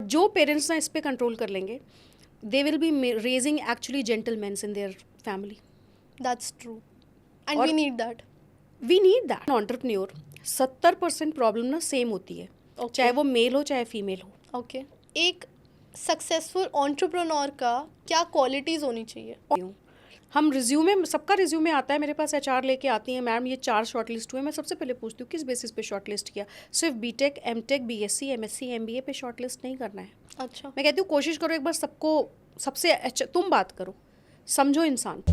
जो पेरेंट्स ना इस पे कंट्रोल कर लेंगे, they will be raising actually gentlemen's in their family. That's true and और we need that. We need that. Entrepreneur 70% problem ना सेम होती है, Okay. चाहे वो मेल हो चाहे फीमेल हो. ओके. एक सक्सेसफुल एंटरप्रेन्योर का क्या क्वालिटीज़ होनी चाहिए? हम रिज्यूमे, सबका रिज्यूमे आता है मेरे पास, एचआर लेके आती है, मैम ये 4 शॉर्ट लिस्ट हुए. मैं सबसे पहले पूछती हूँ किस बेसिस पे शॉर्ट लिस्ट किया. सिर्फ B Tech, M Tech, B Sc, M Sc, MBA पे शॉर्ट लिस्ट नहीं करना है. अच्छा. मैं कहती हूँ कोशिश करो एक बार सबको, सबसे अच्छा तुम बात करो, समझो इंसान.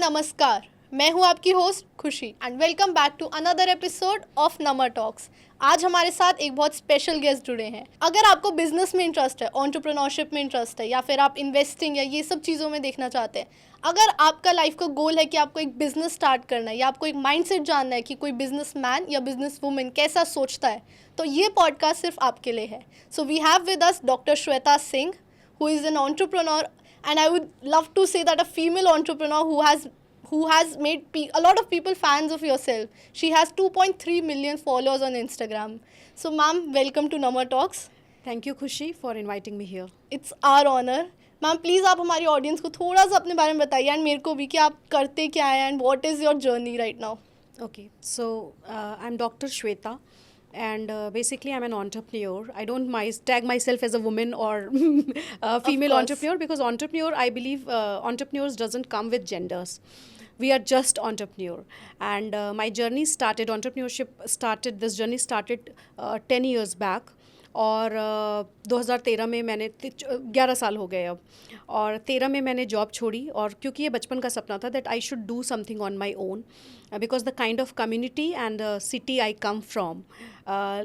नमस्कार, मैं हूं आपकी होस्ट खुशी and welcome back to another episode of नमा टॉक्स. आज हमारे साथ एक बहुत स्पेशल गेस्ट जुड़े हैं. अगर आपको बिजनेस में इंटरेस्ट है, एंटरप्रेन्योरशिप में इंटरेस्ट है, या फिर आप इन्वेस्टिंग या ये सब चीज़ों में देखना चाहते हैं, अगर आपका लाइफ का गोल है कि आपको एक बिजनेस स्टार्ट करना है या आपको एक माइंडसेट जानना है कि कोई बिजनेस मैन या बिजनेस वुमेन कैसा सोचता है, तो ये पॉडकास्ट सिर्फ आपके लिए है. So we have with us doctor Shweta Singh, who is an entrepreneur, and I would love to say that a female entrepreneur who has made a lot of people fans of yourself. She has 2.3 million followers on Instagram. So ma'am, welcome to Nama Talks. Thank you Khushi for inviting me here. It's our honor. Ma'am please आप हमारी audience को थोड़ा सा अपने बारे में बताइए and मेरे को भी कि आप करते क्या हैं and what is your journey right now. Okay, so I'm Dr. Shweta, and basically I'm an entrepreneur. I don't tag myself as a woman or a female course. entrepreneur, because entrepreneur, I believe entrepreneurs doesn't come with genders. We are just entrepreneur, and my journey started, this journey started 10 years back. और 2013 में मैंने 11 साल हो गए अब, और 13 में मैंने जॉब छोड़ी. और क्योंकि ये बचपन का सपना था that I should do something on my own, because the kind of community and city I come from,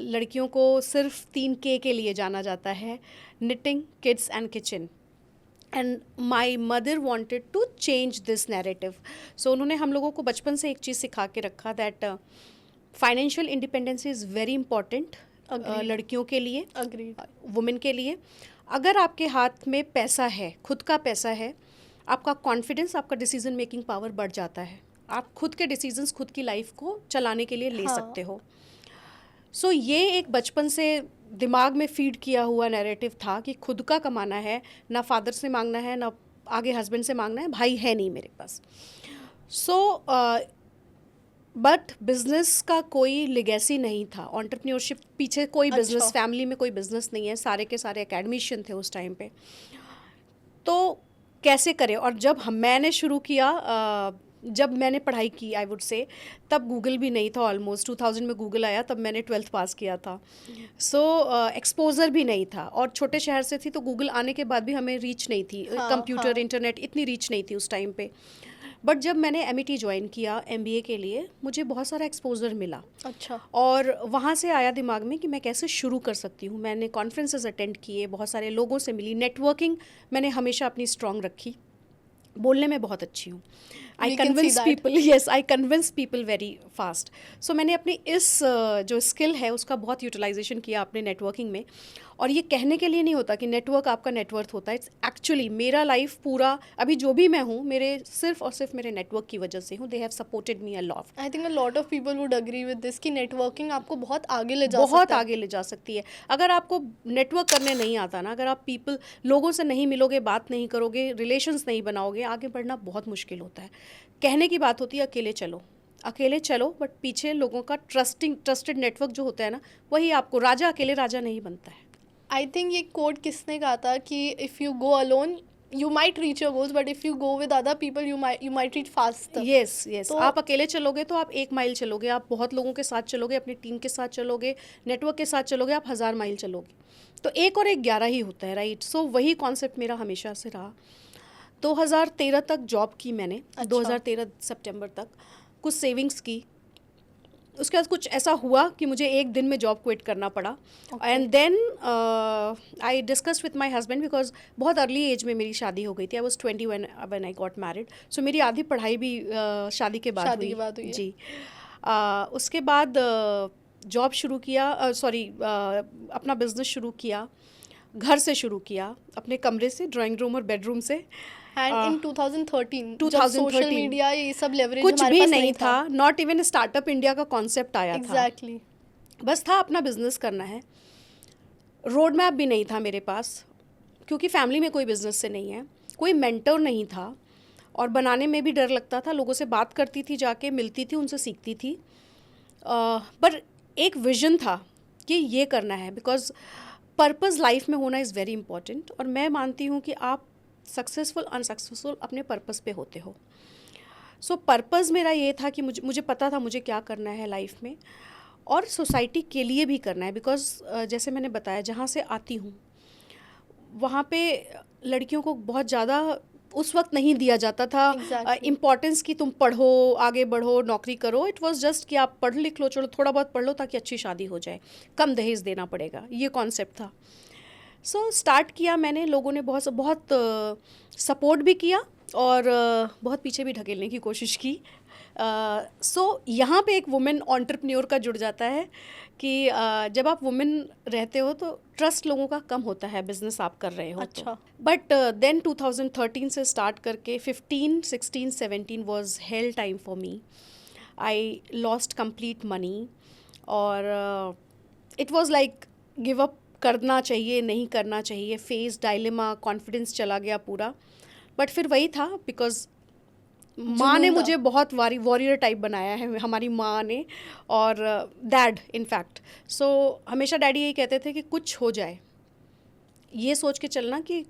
लड़कियों को सिर्फ 3K के लिए जाना जाता है, knitting, kids and kitchen. And my mother wanted to change this narrative. So उन्होंने हम लोगों को बचपन से एक चीज़ सिखा के रखा that financial independence is very important लड़कियों के लिए, वुमेन के लिए. अगर आपके हाथ में पैसा है, खुद का पैसा है, आपका कॉन्फिडेंस, आपका डिसीजन मेकिंग पावर बढ़ जाता है. आप खुद के डिसीजंस, खुद की लाइफ को चलाने के लिए ले सकते हो. सो ये एक बचपन से दिमाग में फीड किया हुआ नैरेटिव था कि खुद का कमाना है, ना फादर से मांगना है, ना आगे हस्बैंड से मांगना है, भाई है नहीं मेरे पास. सो बट बिजनेस का कोई लेगेसी नहीं था, एंटरप्रेन्योरशिप पीछे कोई बिजनेस, फैमिली में कोई बिजनेस नहीं है, सारे के सारे एकेडमिशियन थे उस टाइम पे. तो कैसे करें. और जब मैंने शुरू किया, जब मैंने पढ़ाई की, आई वुड से, तब गूगल भी नहीं था. ऑलमोस्ट 2000 में गूगल आया, तब मैंने 12th पास किया था. सो एक्सपोजर भी नहीं था, और छोटे शहर से थी, तो गूगल आने के बाद भी हमें रीच नहीं थी. कंप्यूटर, इंटरनेट इतनी रीच नहीं थी उस टाइम पे. बट जब मैंने MIT ज्वाइन किया MBA के लिए, मुझे बहुत सारा एक्सपोजर मिला. अच्छा. और वहाँ से आया दिमाग में कि मैं कैसे शुरू कर सकती हूँ. मैंने कॉन्फ्रेंसेस अटेंड किए, बहुत सारे लोगों से मिली, नेटवर्किंग मैंने हमेशा अपनी स्ट्रॉन्ग रखी. बोलने में बहुत अच्छी हूँ. I convince people, yes, I convince people very fast. So मैंने अपनी इस जो स्किल है उसका बहुत यूटिलाइजेशन किया अपने नेटवर्किंग में. और ये कहने के लिए नहीं होता कि नेटवर्क आपका नेटवर्थ होता है. इट्स एक्चुअली मेरा लाइफ पूरा, अभी जो भी मैं हूँ, मेरे सिर्फ और सिर्फ मेरे नेटवर्क की वजह से हूँ. They have supported me a lot. I think a lot of people would agree with this कि नेटवर्किंग आपको बहुत आगे ले जा बहुत आगे ले जा सकती है. अगर आपको नेटवर्क करने नहीं आता ना, अगर आप लोगों से नहीं मिलोगे, बात नहीं करोगे, रिलेशंस नहीं बनाओगे, आगे बढ़ना बहुत मुश्किल होता है. कहने की बात होती है अकेले चलो, बट पीछे लोगों का ट्रस्टेड नेटवर्क जो होता है ना, वही आपको, राजा अकेले राजा नहीं बनता है. आई थिंक ये कोट किसने कहा था कि if you go alone you might reach your goals, but if you go with other people you might reach fast. Yes. आप अकेले चलोगे तो आप 1 माइल चलोगे, आप बहुत लोगों के साथ चलोगे, अपनी टीम के साथ चलोगे, नेटवर्क के साथ चलोगे, आप 1000 माइल चलोगे. तो 1 और 1 11 ही होता है, राइट. सो वही कॉन्सेप्ट मेरा हमेशा से रहा. 2013 तक जॉब की मैंने. 2013 सितंबर तक कुछ सेविंग्स की. उसके बाद कुछ ऐसा हुआ कि मुझे एक दिन में जॉब क्विट करना पड़ा. And then I discuss with my husband, because बहुत अर्ली एज में मेरी शादी हो गई थी. I was 20 when I got married. So मेरी आधी पढ़ाई भी शादी के बाद हुई जी. उसके बाद जॉब शुरू किया, अपना बिजनेस शुरू किया. घर से शुरू किया, अपने कमरे से, ड्राइंग रूम और बेडरूम से। एंड इन 2013 जब 2013 सोशल मीडिया ये सब लेवरेज कुछ हमारे भी पास नहीं था, नॉट इवन स्टार्टअप इंडिया का कॉन्सेप्ट आया था। एग्जैक्टली। बस था अपना बिजनेस करना है, रोड मैप भी नहीं था मेरे पास, क्योंकि फैमिली में कोई बिजनेस से नहीं है, कोई मेंटर नहीं था, और बनाने में भी डर लगता था। लोगों से बात करती थी, जाके मिलती थी, उनसे सीखती थी, पर एक विजन था कि ये करना है, बिकॉज पर्पस लाइफ में होना इज़ वेरी इंपॉर्टेंट। और मैं मानती हूँ कि आप सक्सेसफुल अनसक्सेसफुल अपने पर्पस पे होते हो। सो पर्पस मेरा ये था कि मुझे पता था मुझे क्या करना है लाइफ में, और सोसाइटी के लिए भी करना है। बिकॉज जैसे मैंने बताया, जहाँ से आती हूँ वहाँ पे लड़कियों को बहुत ज़्यादा उस वक्त नहीं दिया जाता था इम्पॉर्टेंस कि तुम पढ़ो, आगे बढ़ो, नौकरी करो। इट वाज जस्ट कि आप पढ़ लिख लो, चलो थोड़ा बहुत पढ़ लो ताकि अच्छी शादी हो जाए, कम दहेज देना पड़ेगा, ये कॉन्सेप्ट था। सो स्टार्ट किया मैंने, लोगों ने बहुत सपोर्ट भी किया और बहुत पीछे भी ढकेलने की कोशिश की। सो यहाँ पे एक वुमेन एंटरप्रेन्योर का जुड़ जाता है कि जब आप वुमेन रहते हो तो ट्रस्ट लोगों का कम होता है, बिजनेस आप कर रहे हो। अच्छा। बट देन 2013 से स्टार्ट करके 15, 16, 17 was hell time for me. I lost complete money, और it was like give up, करना चाहिए नहीं करना चाहिए, फेस डायलेमा, कॉन्फिडेंस चला गया पूरा। बट फिर वही था, बिकॉज माँ ने मुझे बहुत वॉरियर टाइप बनाया है, हमारी माँ ने, और डैड इनफैक्ट। सो हमेशा डैडी यही कहते थे कि कुछ हो जाए, ये सोच के चलना कि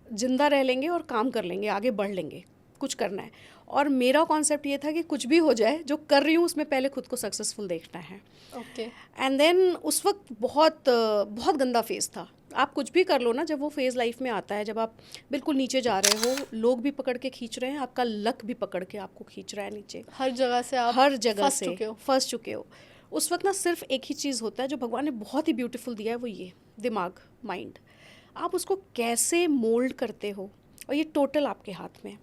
जिंदा रह लेंगे और काम कर लेंगे, आगे बढ़ लेंगे, कुछ करना है। और मेरा कॉन्सेप्ट ये था कि कुछ भी हो जाए, जो कर रही हूँ उसमें पहले खुद को सक्सेसफुल देखना है। ओके। एंड देन उस वक्त बहुत गंदा फेज़ था। आप कुछ भी कर लो ना, जब वो फेज़ लाइफ में आता है, जब आप बिल्कुल नीचे जा रहे हो, लोग भी पकड़ के खींच रहे हैं, आपका लक भी पकड़ के आपको खींच रहा है नीचे, हर जगह से आप हर जगह से फंस चुके हो। उस वक्त ना सिर्फ एक ही चीज़ होता है जो भगवान ने बहुत ही ब्यूटीफुल दिया है, वो ये दिमाग, माइंड। आप उसको कैसे मोल्ड करते हो, और ये टोटल आपके हाथ में है।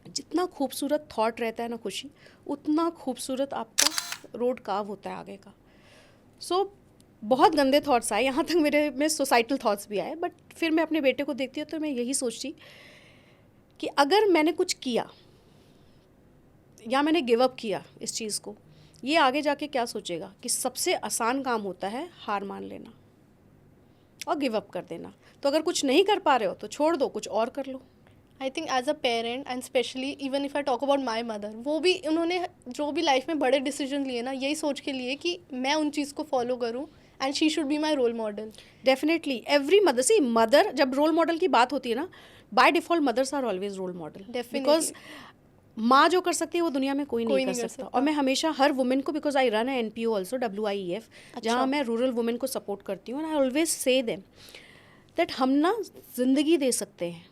जितना खूबसूरत थॉट रहता है ना खुशी, उतना खूबसूरत आपका रोड काव होता है आगे का। सो बहुत गंदे थॉट्स आए, यहाँ तक मेरे में सोसाइटल थॉट्स भी आए। बट फिर मैं अपने बेटे को देखती हूँ तो मैं यही सोचती कि अगर मैंने कुछ किया या मैंने गिव अप किया इस चीज़ को, ये आगे जाके क्या सोचेगा कि सबसे आसान काम होता है हार मान लेना और गिव अप कर देना। तो अगर कुछ नहीं कर पा रहे हो तो छोड़ दो, कुछ और कर लो। I think as a parent and specially even if I talk about my mother, वो भी उन्होंने जो भी लाइफ में बड़े डिसीजन लिए ना, यही सोच के लिए कि मैं उन चीज़ को फॉलो करूँ and she should be my role model. Definitely every mother, see mother, जब रोल मॉडल की बात होती है ना, by default mothers are always role model, because माँ जो कर सकती है वो दुनिया में कोई नहीं कर सकता। और मैं हमेशा हर वुमेन को, because I run A NPO also, WIEF, जहाँ मैं रूरल वुमेन को सपोर्ट करती हूँ, and I always say them that हम ना ज़िंदगी दे सकते हैं,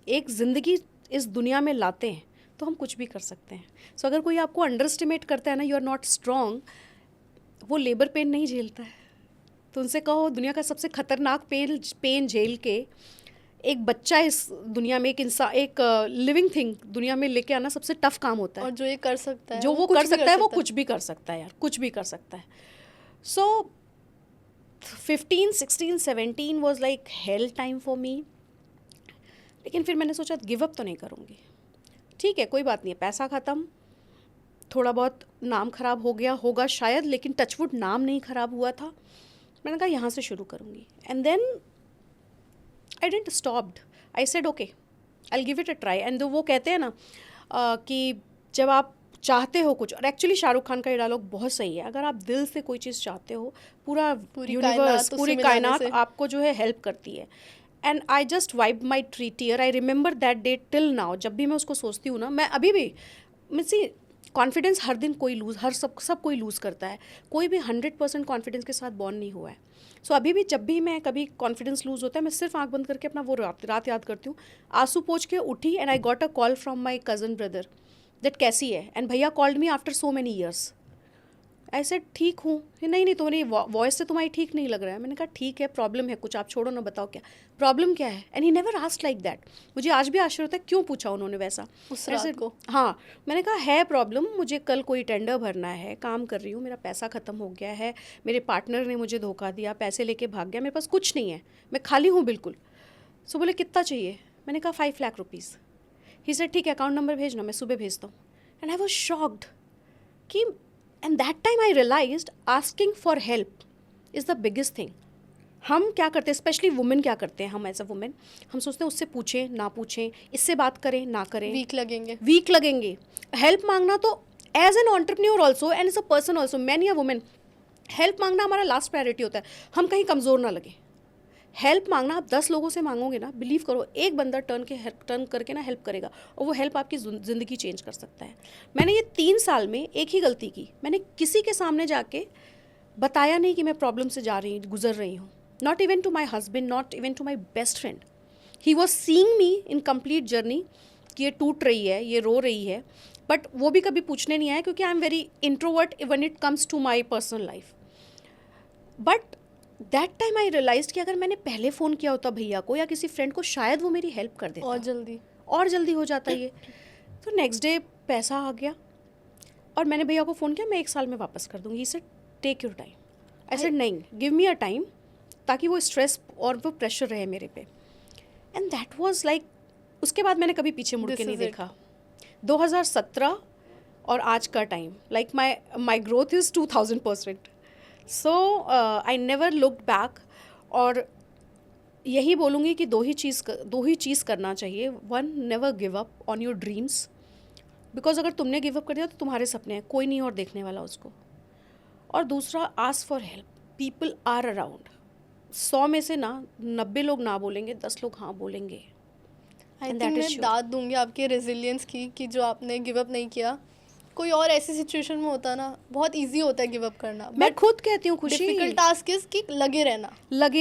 एक ज़िंदगी इस दुनिया में लाते हैं तो हम कुछ भी कर सकते हैं। सो अगर कोई आपको अंडर एस्टिमेट करता है ना, यू आर नॉट स्ट्रॉन्ग, वो लेबर पेन नहीं झेलता है, तो उनसे कहो दुनिया का सबसे खतरनाक पेन झेल के एक बच्चा इस दुनिया में, एक इंसान, एक लिविंग थिंग दुनिया में लेके आना सबसे टफ काम होता है। और जो ये कर सकता है, जो वो कर सकता है, वो कुछ भी कर सकता है यार, कुछ भी कर सकता है। सो 15, 16, 17 was like hell time for मी। लेकिन फिर मैंने सोचा गिव अप तो नहीं करूँगी, ठीक है कोई बात नहीं है, पैसा ख़त्म, थोड़ा बहुत नाम ख़राब हो गया होगा शायद, लेकिन टचवुड नाम नहीं ख़राब हुआ था। मैंने कहा यहाँ से शुरू करूँगी, and then I didn't stopped, I said okay I will give it a try. And वो कहते हैं ना कि जब आप चाहते हो कुछ, और एक्चुअली शाहरुख खान का ये डायलॉग बहुत सही है, अगर आप दिल से कोई चीज़ चाहते हो, पूरा यूनिवर्स, पूरी कायनात आपको जो है हेल्प करती है। And I just wipe my tear, I remember that day till now. जब भी मैं उसको सोचती हूँ ना, मैं अभी भी, मीन्स कॉन्फिडेंस हर दिन कोई लूज़, सब कोई लूज़ करता है, कोई भी 100% कॉन्फिडेंस के साथ बॉर्न नहीं हुआ है। सो अभी भी जब भी मैं कभी कॉन्फिडेंस लूज़ होता है, मैं सिर्फ आंख बंद करके अपना वो रात याद करती हूँ, आंसू पोंछ के उठी, and I got a call from my cousin brother that कैसी है, एंड भैया called me after so many years, ऐसे ठीक हूँ, नहीं तुम्हारी वॉइस से तुम्हारी ठीक नहीं लग रहा है। मैंने कहा ठीक है, प्रॉब्लम है कुछ, आप छोड़ो ना, बताओ क्या प्रॉब्लम क्या है। And he never asked like that. मुझे आज भी आश्चर्य होता है क्यों पूछा उन्होंने वैसा उस ऐसे। रात को। हाँ, मैंने कहा है प्रॉब्लम, मुझे कल कोई टेंडर भरना है, काम कर रही हूँ, मेरा पैसा ख़त्म हो गया है, मेरे पार्टनर ने मुझे धोखा दिया, पैसे लेके भाग गया, मेरे पास कुछ नहीं है, मैं खाली हूँ बिल्कुल। सो बोले कितना चाहिए। मैंने कहा 5 लाख रुपीज़। ही सेड ठीक है, अकाउंट नंबर भेजना, मैं सुबह भेजता हूँ। एंड आई वॉज शॉक्ड कि and that time I realized asking for help is the biggest thing. हम क्या करते हैं, स्पेशली वुमेन क्या करते हैं, हम एज अ वुमेन हम सोचते हैं उससे पूछें ना पूछें, इससे बात करें ना करें, वीक लगेंगे। हेल्प मांगना तो as an entrepreneur also and as a person also, man या वुमेन, हेल्प मांगना हमारा लास्ट प्रायोरिटी होता है। हम कहीं कमज़ोर ना लगे। हेल्प मांगना आप 10 लोगों से मांगोगे ना, बिलीव करो एक बंदा टर्न करके ना हेल्प करेगा, और वो हेल्प आपकी ज़िंदगी चेंज कर सकता है। मैंने ये 3 साल में एक ही गलती की, मैंने किसी के सामने जाके बताया नहीं कि मैं प्रॉब्लम से गुजर रही हूँ। Not even to my husband, not even to my best friend. He was seeing me in complete journey कि ये टूट रही है, ये रो रही है, बट वो भी कभी पूछने नहीं आया, क्योंकि I am very introvert when it comes to my personal life. But that time I realize कि अगर मैंने पहले फ़ोन किया होता भैया को या किसी फ्रेंड को, शायद वो मेरी हेल्प कर देता और जल्दी हो जाता ये। तो नेक्स्ट डे पैसा आ गया और मैंने भैया को फ़ोन किया, मैं 1 साल में वापस कर दूँगी। इसे take your time. I said नहीं, गिव मी अ टाइम, ताकि वो स्ट्रेस और वो प्रेशर रहे मेरे पे। एंड दैट वाज लाइक, उसके बाद मैंने कभी पीछे मुड़ के नहीं देखा। 2017 और आज का time, like my growth is 2000%। So I never looked back. और यही बोलूँगी कि दो ही चीज़ करना चाहिए। One, never give up on your dreams, because अगर तुमने गिव अप कर दिया तो तुम्हारे सपने हैं, कोई नहीं और देखने वाला उसको। और दूसरा, ask for help, people are around. 100 में से ना 90 लोग ना बोलेंगे, 10 लोग हाँ बोलेंगे। आई थिंक मैं दाद दूंगी आपके रेजिलियंस की, कि जो आपने गिव अप नहीं किया। कोई और ऐसी सिचुएशन में होता ना, बहुत इजी होता है गिव अप करना। मैं खुद कहती हूँ खुशी, डिफिकल्ट टास्क इज कि लगे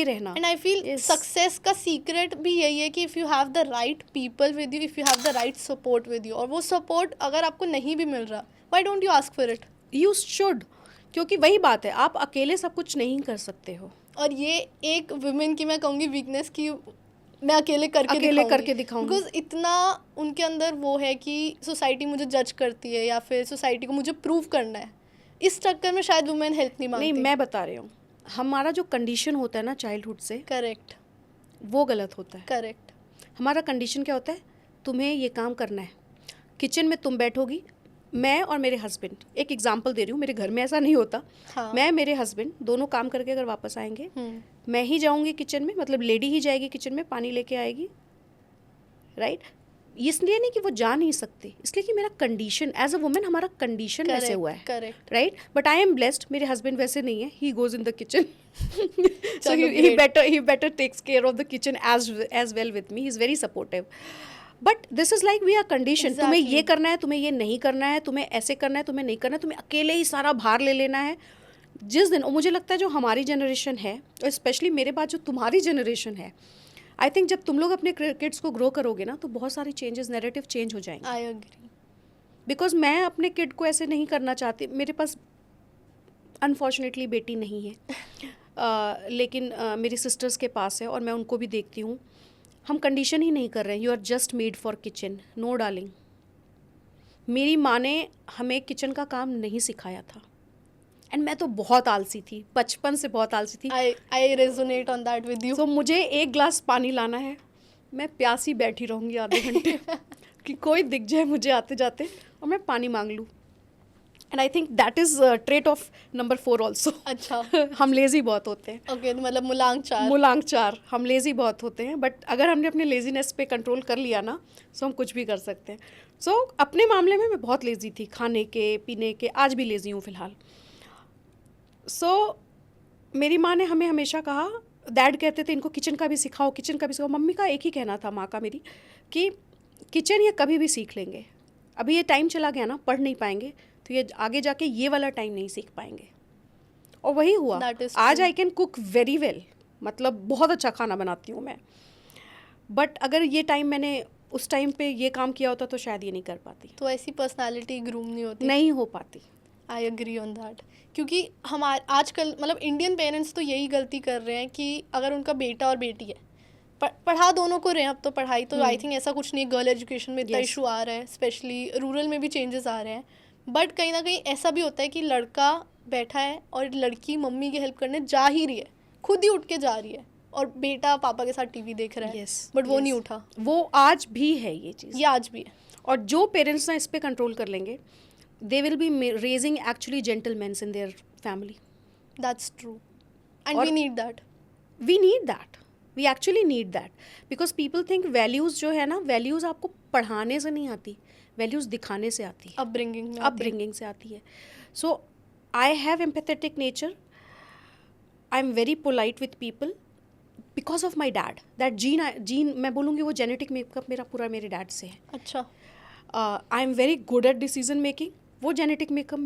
रहना। एंड आई फील सक्सेस का सीक्रेट भी यही है कि if you have the right people with you, if you have the right support with you, और वो सपोर्ट अगर आपको नहीं भी मिल रहा, why don't you ask for it? You should, क्योंकि वही बात है, आप अकेले सब कुछ नहीं कर सकते हो। और ये एक वुमेन की मैं कहूँगी वीकनेस की, मैं अकेले करके दिखाऊंगी। बिकॉज इतना उनके अंदर वो है कि सोसाइटी मुझे जज करती है या फिर सोसाइटी को मुझे प्रूव करना है, इस चक्कर में शायद वुमेन हेल्प नहीं मांगती। नहीं, मैं बता रही हूँ, हमारा जो कंडीशन होता है ना चाइल्डहुड से, करेक्ट, वो गलत होता है। करेक्ट। हमारा कंडीशन क्या होता है, तुम्हें ये काम करना है, किचन में तुम बैठोगी, मैं और मेरे हस्बैंड, एक एग्जांपल दे रही हूँ, मेरे घर में ऐसा नहीं होता। हाँ। मैं, मेरे हस्बैंड दोनों काम करके अगर वापस आएंगे, मैं ही जाऊँगी किचन में, मतलब लेडी ही जाएगी किचन में, पानी लेके आएगी, राइट? इसलिए नहीं कि वो जा नहीं सकती, इसलिए कि मेरा कंडीशन एज अ वुमेन, हमारा कंडीशन वैसे हुआ है, correct, right? But I am blessed, मेरे हस्बैंड वैसे नहीं है, he goes in the kitchen, so he better takes care of the kitchen as well with me, he is very supportive. But this is like we are condition, तुम्हें ये करना है, तुम्हें ये नहीं करना है, तुम्हें ऐसे करना है, तुम्हें नहीं करना है, तुम्हें अकेले ही सारा भार ले लेना है। जिस दिन, और मुझे लगता है जो हमारी जनरेशन है, और स्पेशली मेरे बाद जो तुम्हारी जनरेशन है, आई थिंक जब तुम लोग अपने किड्स को ग्रो करोगे ना, तो बहुत सारी चेंजेस, नैरेटिव चेंज हो जाएंगे। I agree. बिकॉज मैं अपने किड को ऐसे नहीं करना चाहती। मेरे पास अनफॉर्चुनेटली बेटी नहीं है, लेकिन मेरी सिस्टर्स के पास है और मैं उनको भी देखती हूँ। हम कंडीशन ही नहीं कर रहे हैं, you are just made for kitchen, no darling. मेरी माँ ने हमें किचन का काम नहीं सिखाया था, एंड मैं तो बहुत आलसी थी, बचपन से बहुत आलसी थी। I resonate on that with you. So मुझे 1 ग्लास पानी लाना है, मैं प्यासी बैठी रहूँगी आधे घंटे कि कोई दिख जाए मुझे आते जाते और मैं पानी मांग लूँ। And I think that is trait of number 4 also. अच्छा। हम लेज़ी बहुत होते हैं। ओके, मतलब मुलांग चार हम लेज़ी बहुत होते हैं, बट अगर हमने अपने लेज़ीनेस पे कंट्रोल कर लिया ना, सो हम कुछ भी कर सकते हैं। सो अपने मामले में मैं बहुत लेज़ी थी, खाने के, पीने के, आज भी लेज़ी हूँ फ़िलहाल। सो मेरी माँ ने हमें हमेशा कहा, डैड कहते थे इनको किचन का भी सिखाओ, किचन का भी सिखाओ। मम्मी का एक ही कहना था, माँ का मेरी, कि किचन ये कभी भी सीख लेंगे, अभी ये टाइम चला गया ना, पढ़ नहीं पाएंगे तो ये आगे जाके ये वाला टाइम नहीं सीख पाएंगे। और वही हुआ। आज I can cook very well, मतलब बहुत अच्छा खाना बनाती हूँ मैं, बट अगर ये टाइम मैंने उस टाइम पे ये काम किया होता तो शायद ये नहीं कर पाती। तो ऐसी पर्सनालिटी ग्रूम नहीं होती, नहीं हो पाती। आई एग्री ऑन दैट, क्योंकि हमारे आजकल मतलब इंडियन पेरेंट्स तो यही गलती कर रहे हैं कि अगर उनका बेटा और बेटी है, पढ़ा दोनों को रहे हैं, अब तो पढ़ाई तो आई थिंक ऐसा कुछ नहीं, गर्ल एजुकेशन में इतना Yes. इशू आ रहा है, स्पेशली रूरल में भी चेंजेस आ रहे हैं, बट कहीं ना कहीं ऐसा भी होता है कि लड़का बैठा है और लड़की मम्मी की हेल्प करने जा ही रही है, खुद ही उठ के जा रही है, और बेटा पापा के साथ टीवी देख रहा है, Yes, बट वो yes. नहीं उठा। वो आज भी है ये चीज़। ये आज भी है। और जो पेरेंट्स ना इस पे कंट्रोल कर लेंगे, they will be raising actually gentleman in their family. That's true and और- we need that. We need that, we actually need that, because people think values जो है ना, वैल्यूज़ आपको पढ़ाने से नहीं आती, वैल्यूज़ दिखाने से आती है, अपब्रिंगिंग अपब्रिंगिंग से आती है। So I have empathetic nature, I am very polite with people because of my dad. That gene मैं बोलूँगी वो जेनेटिक मेकअप मेरा पूरा मेरे डैड से है। अच्छा, आई am very good at decision making, वो जेनेटिक मेकअप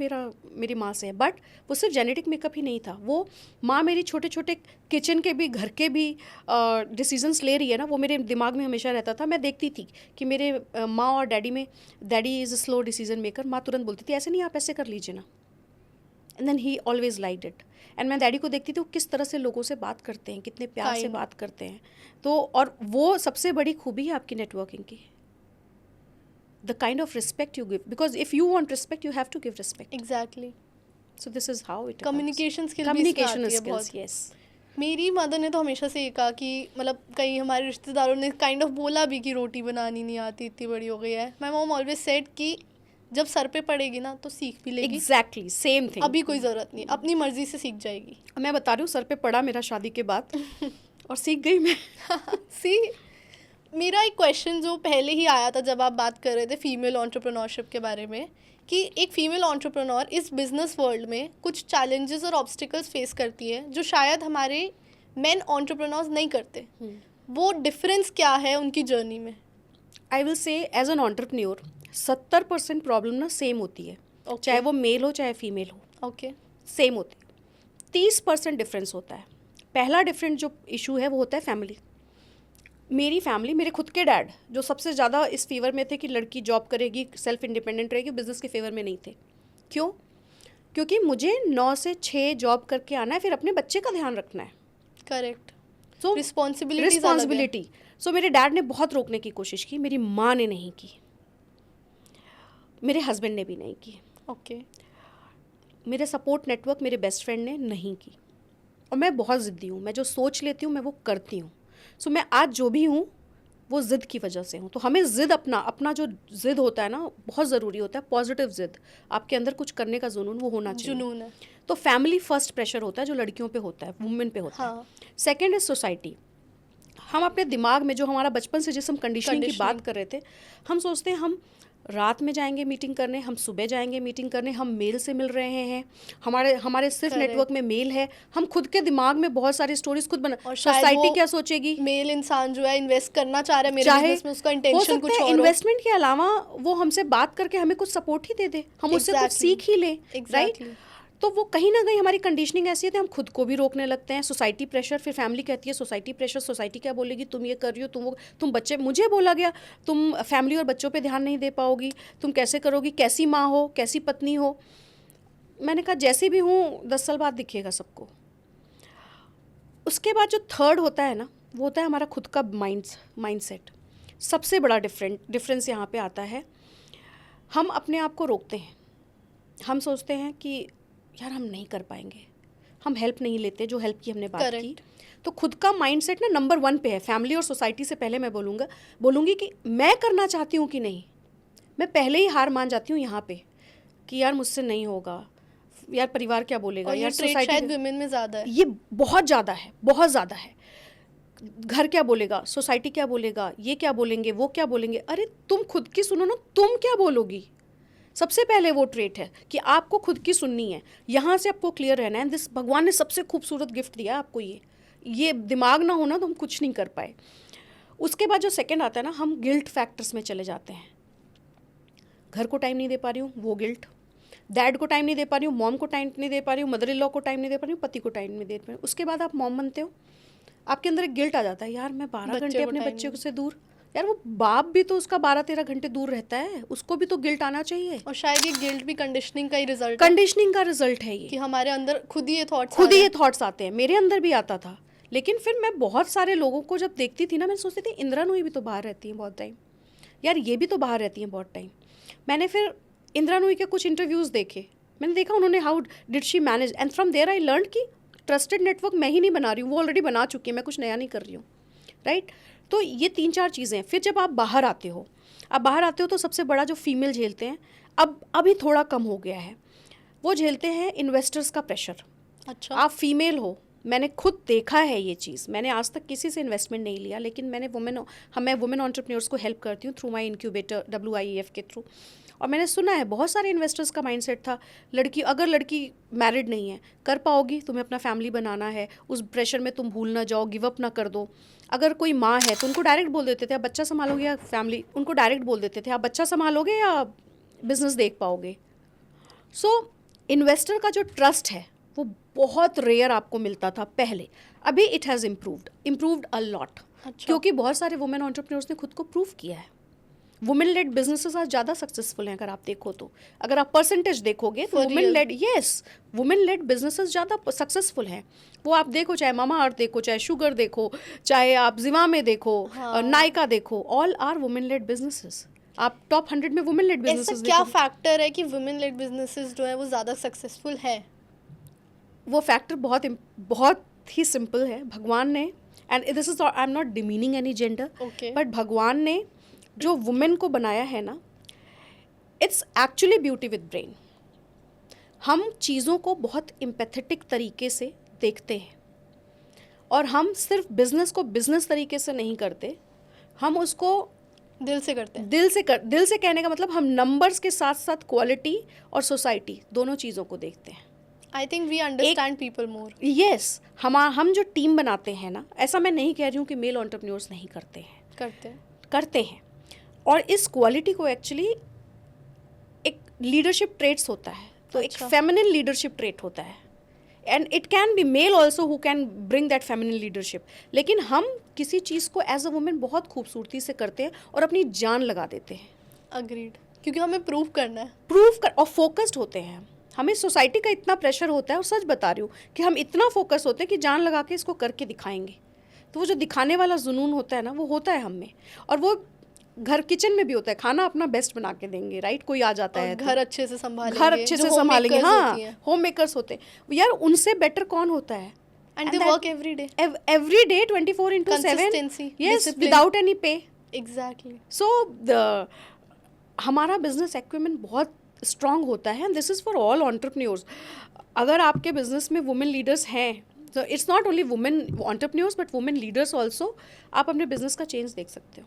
मेरी माँ से है। बट वो सिर्फ जेनेटिक मेकअप ही नहीं था, वो माँ मेरी छोटे छोटे किचन के भी, घर के भी डिसीजंस ले रही है ना, वो मेरे दिमाग में हमेशा रहता था। मैं देखती थी कि मेरे माँ और डैडी में, daddy is a slow decision maker, माँ तुरंत बोलती थी ऐसे नहीं, आप ऐसे कर लीजिए ना, and then he always liked it. And मैं डैडी को देखती थी वो किस तरह से लोगों से बात करते हैं, कितने प्यार से Kind. बात करते हैं। तो और वो सबसे बड़ी खूबी है आपकी नेटवर्किंग की, the kind of respect you give, because if you want respect you have to give respect. Exactly. So this is how it communication skill communication भी skills, बहुत। yes. मेरी मदर ने तो हमेशा से ये कहा कि मतलब कई हमारे रिश्तेदारों ने काइंड ऑफ बोला भी कि रोटी बनानी नहीं आती, इतनी बड़ी हो गई है। माय मॉम ऑलवेज सेड कि जब सर पे पड़ेगी ना तो सीख भी लेगी, Exactly same thing. अभी कोई ज़रूरत नहीं, अपनी मर्जी से सीख जाएगी। मैं बता रही हूँ, सर पे पड़ा मेरा शादी के बाद और सीख गई मैं। सी, मेरा एक क्वेश्चन जो पहले ही आया था जब आप बात कर रहे थे फीमेल एंटरप्रेन्योरशिप के बारे में, कि एक फीमेल एंटरप्रेन्योर इस बिजनेस वर्ल्ड में कुछ चैलेंजेस और ऑब्स्टिकल्स फेस करती है जो शायद हमारे मेन एंटरप्रेन्योर्स नहीं करते। वो डिफरेंस क्या है उनकी जर्नी में? I will say as an entrepreneur 70% problem ना सेम होती है, Okay. चाहे वो मेल हो चाहे फीमेल हो, ओके, सेम होती है। 30% डिफरेंस होता है। पहला डिफरेंट जो इशू है वो होता है फैमिली। मेरी फैमिली, मेरे खुद के डैड जो सबसे ज़्यादा इस फेवर में थे कि लड़की जॉब करेगी, सेल्फ इंडिपेंडेंट रहेगी, बिजनेस के फेवर में नहीं थे। क्यों? क्योंकि मुझे 9 से 6 जॉब करके आना है, फिर अपने बच्चे का ध्यान रखना है। करेक्ट। सो रिस्पॉन्सिबिलिटी। सो मेरे डैड ने बहुत रोकने की कोशिश की, मेरी माँ ने नहीं की, मेरे हस्बैंड ने भी नहीं की, ओके, मेरे सपोर्ट नेटवर्क, मेरे बेस्ट फ्रेंड ने नहीं की। और मैं बहुत ज़िद्दी हूँ, मैं जो सोच लेती हूँ मैं वो करती हूँ। सो मैं आज जो भी हूँ वो ज़िद की वजह से हूँ। तो हमें ज़िद, अपना जो ज़िद होता है ना, बहुत ज़रूरी होता है। पॉजिटिव ज़िद, आपके अंदर कुछ करने का जुनून वो होना चाहिए। जुनून है। तो फैमिली फर्स्ट प्रेशर होता है जो लड़कियों पे होता है, वुमेन पे होता हाँ। है। Second is society. हम अपने दिमाग में जो हमारा बचपन से जिस हम कंडीशनिंग की बात कर रहे थे, हम सोचते हैं हम रात में जाएंगे मीटिंग करने, हम सुबह जाएंगे मीटिंग करने, हम मेल से मिल रहे हैं, हमारे सिर्फ Correct. नेटवर्क में मेल है। हम खुद के दिमाग में बहुत सारी स्टोरीज खुद बना, और शायद सोसाइटी वो क्या सोचेगी, मेल इंसान जो है इन्वेस्ट करना चाह रहा है मेरे बिजनेस में, उसका हो इंटेंशन सकता कुछ है और हो। इन्वेस्टमेंट के अलावा वो हमसे बात करके हमें कुछ सपोर्ट ही दे दे, हम उससे कुछ Exactly. सीख ही लें, राइट? Exactly. तो वो कहीं ना कहीं हमारी कंडीशनिंग ऐसी है, हम खुद को भी रोकने लगते हैं। सोसाइटी प्रेशर, फिर फैमिली कहती है सोसाइटी प्रेशर, सोसाइटी क्या बोलेगी, तुम ये कर रही हो, तुम बच्चे, मुझे बोला गया तुम फैमिली और बच्चों पे ध्यान नहीं दे पाओगी, तुम कैसे करोगी, कैसी माँ हो, कैसी पत्नी हो। मैंने कहा जैसे भी हूँ 10 साल बाद दिखेगा सबको। उसके बाद जो थर्ड होता है ना, वो होता है हमारा खुद का माइंडसेट। सबसे बड़ा डिफरेंस यहाँ पे आता है, हम अपने आप को रोकते हैं। हम सोचते हैं कि यार हम नहीं कर पाएंगे, हम हेल्प नहीं लेते, जो हेल्प की हमने बात की। तो खुद का माइंडसेट ना नंबर 1 पे है। फैमिली और सोसाइटी से पहले मैं बोलूँगी कि मैं करना चाहती हूँ कि नहीं। मैं पहले ही हार मान जाती हूँ यहाँ पे कि यार मुझसे नहीं होगा, यार परिवार क्या बोलेगा, यार सोसाइटी, शायद वुमेन में ज़्यादा है ये बहुत ज़्यादा है, बहुत ज़्यादा है। घर क्या बोलेगा, सोसाइटी क्या बोलेगा, ये क्या बोलेंगे, वो क्या बोलेंगे। अरे तुम खुद की सुनो ना, तुम क्या बोलोगी। सबसे पहले वो ट्रेट है कि आपको खुद की सुननी है, यहाँ से आपको क्लियर रहना है। दिस भगवान ने सबसे खूबसूरत गिफ्ट दिया आपको, ये दिमाग ना होना तो हम कुछ नहीं कर पाए। उसके बाद जो सेकंड आता है ना, हम गिल्ट फैक्टर्स में चले जाते हैं। घर को टाइम नहीं दे पा रही हूँ, वो गिल्ट। डैड को टाइम नहीं दे पा रही हूँ, मॉम को टाइम नहीं दे पा रही हूँ, मदर इन लॉ को टाइम नहीं दे पा रही हूँ, पति को टाइम नहीं दे पा रही हूँ। उसके बाद आप मॉम बनते हो, आपके अंदर एक गिल्ट आ जाता है, यार मैं 12 घंटे अपने बच्चे से दूर, यार वो बाप भी तो उसका 12-13 घंटे दूर रहता है, उसको भी तो गिल्ट आना चाहिए। और शायद ये गिल्ट भी कंडीशनिंग का ही रिजल्ट है कंडीशनिंग का रिजल्ट है कि ये, हमारे अंदर खुद ही ये थॉट्स खुद ही ये थॉट्स आते हैं। मेरे अंदर भी आता था, लेकिन फिर मैं बहुत सारे लोगों को जब देखती थी ना, मैं सोचती थी इंदिरा नूही भी तो बाहर रहती हैं बहुत टाइम, यार ये भी तो बाहर रहती हैं बहुत टाइम। मैंने फिर इंदिरा नूही के कुछ इंटरव्यूज़ देखे, मैंने देखा उन्होंने how did she manage, and from there I learn कि ट्रस्टेड नेटवर्क मैं ही नहीं बना रही हूँ, वो ऑलरेडी बना चुकी है, मैं कुछ नया नहीं कर रही हूँ, राइट। तो ये 3-4 चीज़ें हैं। फिर जब आप बाहर आते हो, तो सबसे बड़ा जो फीमेल झेलते हैं, अब अभी थोड़ा कम हो गया है, वो झेलते हैं इन्वेस्टर्स का प्रेशर। अच्छा, आप फीमेल हो, मैंने खुद देखा है ये चीज़, मैंने आज तक किसी से इन्वेस्टमेंट नहीं लिया, लेकिन मैं वुमेन एंटरप्रेन्योर्स को हेल्प करती हूँ थ्रू माय इंक्यूबेटर WIEF के थ्रू। और मैंने सुना है बहुत सारे इन्वेस्टर्स का माइंडसेट था, अगर लड़की मैरिड नहीं है, कर पाओगी, तुम्हें अपना फैमिली बनाना है, उस प्रेशर में तुम भूल ना जाओ, गिव अप ना कर दो। अगर कोई माँ है तो उनको डायरेक्ट बोल देते थे आप बच्चा संभालोगे या फैमिली, उनको डायरेक्ट बोल देते थे आप बच्चा संभालोगे या बिजनेस देख पाओगे। सो इन्वेस्टर का जो ट्रस्ट है वो बहुत रेयर आपको मिलता था पहले, अभी it has improved a lot, अच्छा। क्योंकि बहुत सारे वुमेन एंटरप्रेन्योर्स ने खुद को प्रूव किया है। वुमेन लेड बिजनेसेस आज ज़्यादा सक्सेसफुल हैं, अगर आप देखो तो, अगर आप परसेंटेज देखोगे तो वुमेन लेड बिजनेसेस ज़्यादा सक्सेसफुल हैं। वो आप देखो, चाहे मामा अर्थ देखो, चाहे शुगर देखो, चाहे आप जिवामे देखो, नायका देखो, all are women led businesses. आप टॉप 100 में वुमेन लेड ऐसा बिजनेसेस क्या फैक्टर है कि वुमेन लेड बिजनेसेस जो है वो ज़्यादा सक्सेसफुल है? वो फैक्टर बहुत ही सिंपल है। भगवान ने, and this is I am not demeaning any gender, Okay. But भगवान ने जो वुमेन को बनाया है ना, it's actually beauty with brain. हम चीज़ों को बहुत एम्पैथेटिक तरीके से देखते हैं, और हम सिर्फ बिजनेस को बिजनेस तरीके से नहीं करते, हम उसको दिल से करते हैं। दिल से कहने का मतलब हम नंबर्स के साथ साथ क्वालिटी और सोसाइटी दोनों चीज़ों को देखते हैं। I think we understand people more. Yes, हम जो टीम बनाते हैं ना, ऐसा मैं नहीं कह रही हूँ कि मेल एंटरप्रेन्योर्स नहीं करते हैं, करते हैं। और इस क्वालिटी को एक्चुअली एक लीडरशिप ट्रेट्स होता है, तो एक फेमिनिन लीडरशिप ट्रेट होता है, and it can be male also who can bring that feminine leadership. लेकिन हम किसी चीज़ को एज अ वुमेन बहुत खूबसूरती से करते हैं और अपनी जान लगा देते हैं। अग्रीड, क्योंकि हमें प्रूव करना है। और फोकस्ड होते हैं। हमें सोसाइटी का इतना प्रेशर होता है, और सच बता रही हूँ कि हम इतना फोकस होते हैं कि जान लगा के इसको करके दिखाएंगे। तो वो जो दिखाने वाला जुनून होता है ना, वो होता है हम में, और वो घर किचन में भी होता है। खाना अपना बेस्ट बना के देंगे, राइट, कोई आ जाता है घर अच्छे से संभालेंगे, हाँ, होम मेकर्स होते हैं यार, उनसे बेटर कौन होता है। And they work every day 24/7, yes, without any पे। एग्जैक्टली। सो हमारा बिजनेस एक्विपमेंट बहुत स्ट्रांग होता है, and this is for all entrepreneurs. अगर आपके बिजनेस में वुमेन लीडर्स हैं, तो it's not only women entrepreneurs but women leaders also. आप अपने बिजनेस का चेंज देख सकते हो।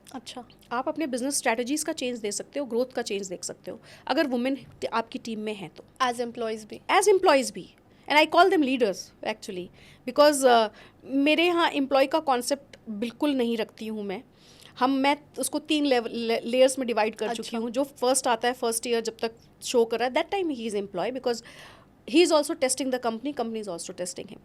अच्छा, आप अपने बिजनेस स्ट्रैटेजीज का चेंज दे सकते हो, ग्रोथ का चेंज देख सकते हो, अगर वुमेन आपकी टीम में है तो। एज एम्प्लॉयज़ भी and I call them leaders actually, because मेरे यहाँ एम्प्लॉय का कॉन्सेप्ट बिल्कुल नहीं रखती हूँ मैं उसको 3 लेयर्स में डिवाइड कर चुकी हूँ। जो फर्स्ट आता है, फर्स्ट ईयर जब तक शो कर रहा है, that time he is employ, because he is also testing the company is also testing him.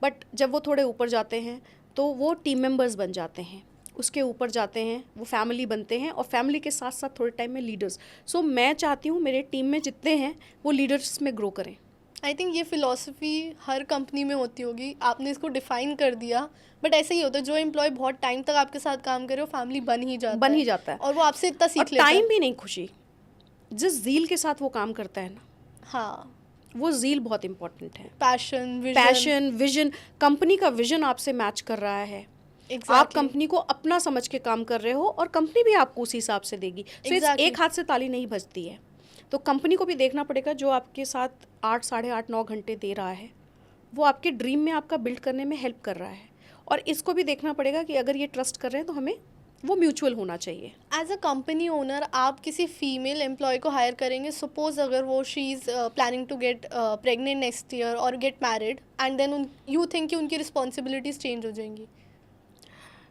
But जब वो थोड़े ऊपर जाते हैं तो वो टीम मेंबर्स बन जाते हैं, उसके ऊपर जाते हैं, वो फैमिली बनते हैं, और फैमिली के साथ साथ थोड़े टाइम में लीडर्स। सो मैं चाहती हूँ मेरे टीम में जितने हैं वो लीडर्स में ग्रो करें। आई थिंक ये फिलॉसफी हर कंपनी में होती होगी, आपने इसको डिफाइन कर दिया। बट ऐसे ही होता है, जो एम्प्लॉय बहुत टाइम तक आपके साथ काम करे, वो फैमिली बन ही जाता है और वो आपसे इतना सीख लेता है। टाइम भी नहीं, खुशी, जिस ज़ील के साथ वो काम करता है ना, हाँ, वो ज़ील बहुत इंपॉर्टेंट है। पैशन, विजन, कंपनी का विजन आपसे मैच कर रहा है। आप कंपनी को अपना समझ के काम कर रहे हो, और कंपनी भी आपको उस हिसाब से देगी। सो एक हाथ से ताली नहीं बजती है। तो कंपनी को भी देखना पड़ेगा, जो आपके साथ 8, साढ़े 8, 9 घंटे दे रहा है, वो आपके ड्रीम में आपका बिल्ड करने में हेल्प कर रहा है। और इसको भी देखना पड़ेगा कि अगर ये ट्रस्ट कर रहे हैं तो हमें वो म्यूचुअल होना चाहिए। एज अ कंपनी ओनर आप किसी फीमेल एम्प्लॉय को हायर करेंगे, सपोज अगर वो she is planning to get pregnant next year और get married, and then you think कि उनकी रिस्पॉन्सिबिलिटीज़ चेंज हो जाएंगी?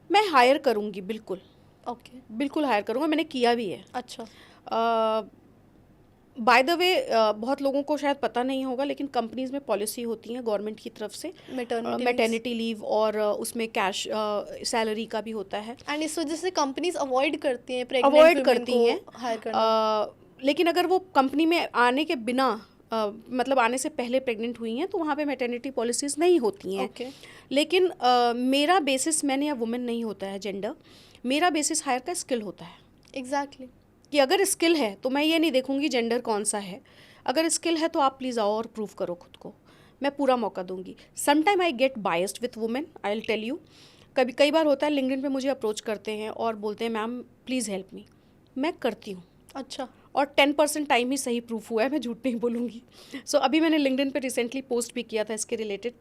मैं हायर करूँगी, बिल्कुल। ओके, बिल्कुल हायर करूँगा, मैंने किया भी है। अच्छा। बाय द वे बहुत लोगों को शायद पता नहीं होगा, लेकिन कंपनीज में पॉलिसी होती है गवर्नमेंट की तरफ से मैटरनिटी लीव और उसमें कैश सैलरी का भी होता है, एंड इस वजह से कंपनीज अवॉइड करती हैं अवॉइड करती हैं हायर करना। लेकिन अगर वो कंपनी में आने के बिना मतलब आने से पहले प्रेग्नेंट हुई हैं तो वहाँ पे मैटरनिटी पॉलिसीज़ नहीं होती हैं। Okay. लेकिन मेरा बेसिस मैन या वुमेन नहीं होता है जेंडर, मेरा बेसिस हायर का स्किल होता है। एग्जैक्टली कि अगर स्किल है तो मैं ये नहीं देखूंगी जेंडर कौन सा है, अगर स्किल है तो आप प्लीज़ आओ और प्रूव करो खुद को, मैं पूरा मौका दूंगी। Sometime I get biased with women, I will tell you. कई बार होता है लिंक्डइन पे मुझे अप्रोच करते हैं और बोलते हैं मैम प्लीज़ हेल्प मी, मैं करती हूँ। अच्छा। और 10% टाइम ही सही प्रूफ हुआ है, मैं झूठ नहीं बोलूँगी। सो अभी मैंने लिंक्डइन पे रिसेंटली पोस्ट भी किया था इसके रिलेटेड,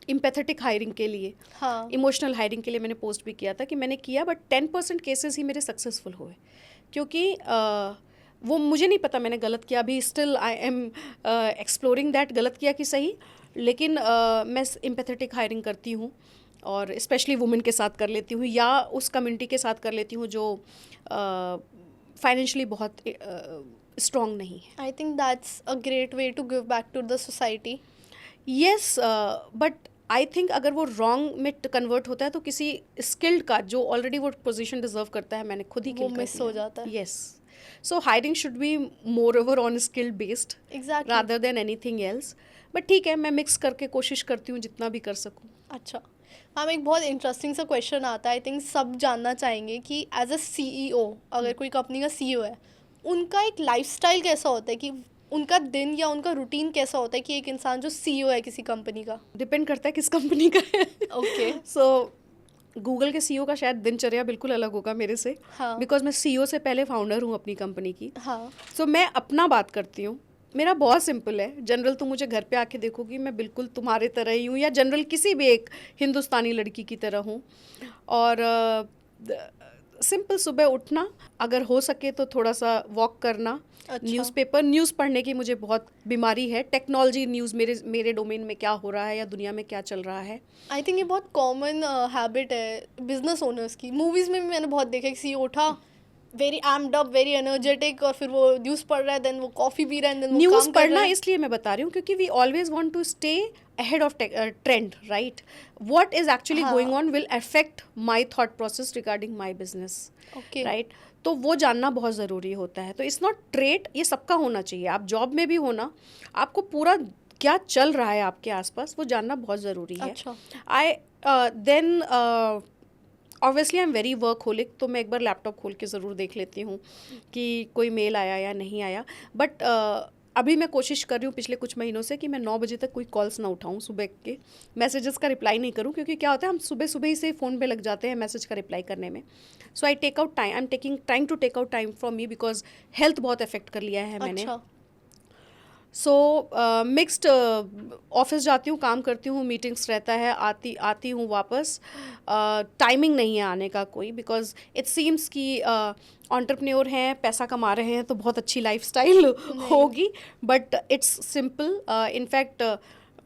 एम्पैथेटिक हायरिंग के लिए, हाँ। इमोशनल हायरिंग के लिए मैंने पोस्ट भी किया था कि मैंने किया, बट 10% केसेस ही मेरे सक्सेसफुल हुए, क्योंकि वो मुझे नहीं पता मैंने गलत किया, अभी still I am exploring that गलत किया कि सही। लेकिन मैं एम्पैथेटिक हायरिंग करती हूँ और स्पेशली वुमेन के साथ कर लेती हूँ या उस कम्युनिटी के साथ कर लेती हूँ जो फाइनेंशियली बहुत स्ट्रॉन्ग नहीं है। I think that's a great way to give back to the society. Yes, but I think अगर वो रॉन्ग में कन्वर्ट होता है तो किसी स्किल्ड का जो ऑलरेडी वो पोजीशन डिजर्व करता है, मैंने खुद ही वो किल कर मिस हो जाता है। Yes, so hiring should be more over on skill based exactly. Rather than anything else. But ठीक है, मैं मिक्स करके कोशिश करती हूँ जितना भी कर सकूँ। अच्छा मैम, एक बहुत इंटरेस्टिंग सा क्वेश्चन आता है, आई थिंक सब जानना चाहेंगे कि एज अ सीईओ, अगर कोई कंपनी का सीईओ है, उनका एक लाइफस्टाइल कैसा होता है, कि उनका दिन या उनका रूटीन कैसा होता है कि एक इंसान जो सीईओ है किसी कंपनी का? डिपेंड करता है किस कंपनी का है। ओके। सो गूगल के सीईओ का शायद दिनचर्या बिल्कुल अलग होगा मेरे से, हाँ। बिकॉज मैं सीईओ से पहले फाउंडर हूँ अपनी कंपनी की। हाँ। सो मैं अपना बात करती हूँ, मेरा बहुत सिंपल है। जनरल तुम मुझे घर पे आके देखोगी, मैं बिल्कुल तुम्हारे तरह ही हूँ, या जनरल किसी भी एक हिंदुस्तानी लड़की की तरह हूँ। और सिंपल सुबह उठना, अगर हो सके तो थोड़ा सा वॉक करना, अच्छा। न्यूज़ पढ़ने की मुझे बहुत बीमारी है। टेक्नोलॉजी न्यूज़, मेरे डोमेन में क्या हो रहा है या दुनिया में क्या चल रहा है। आई थिंक ये बहुत कॉमन हैबिट है बिजनेस ओनर्स की। मूवीज़ में भी मैंने बहुत देखा कि सीईओ उठा very aimed up, very energetic, और फिर वो न्यूज़ पढ़ रहा है, देन वो कॉफ़ी पी रहा है, देन वो न्यूज़ काम कर रहा पढ़ना है। इसलिए मैं बता रही हूँ क्योंकि we always want to stay ahead of trend, right? What is actually हाँ. going on will affect my thought process regarding my business, Okay. right? तो वो जानना बहुत ज़रूरी होता है। तो इट्स नॉट ट्रेट, ये सबका होना चाहिए। आप जॉब में भी होना, आपको पूरा क्या चल रहा है आपके आसपास वो जानना बहुत ज़रूरी है। अच्छा। I then obviously I am very workaholic, तो मैं एक बार लैपटॉप खोल के ज़रूर देख लेती हूँ कि कोई मेल आया या नहीं आया। बट अभी मैं कोशिश कर रही हूँ पिछले कुछ महीनों से कि मैं 9 बजे तक कोई कॉल्स ना उठाऊँ, सुबह के मैसेजेस का रिप्लाई नहीं करूँ, क्योंकि क्या होता है हम सुबह सुबह ही से फ़ोन पे लग जाते हैं मैसेज का रिप्लाई करने में। So I take out time, I am trying to take out time from me, because health बहुत अफेक्ट कर लिया है मैंने। अच्छा। सो मिक्स्ड ऑफिस जाती हूँ, काम करती हूँ, मीटिंग्स रहता है, आती हूँ वापस। टाइमिंग नहीं है आने का कोई, बिकॉज इट सीम्स कि एंटरप्रेन्योर हैं, पैसा कमा रहे हैं तो बहुत अच्छी लाइफस्टाइल होगी, बट इट्स सिंपल। इनफैक्ट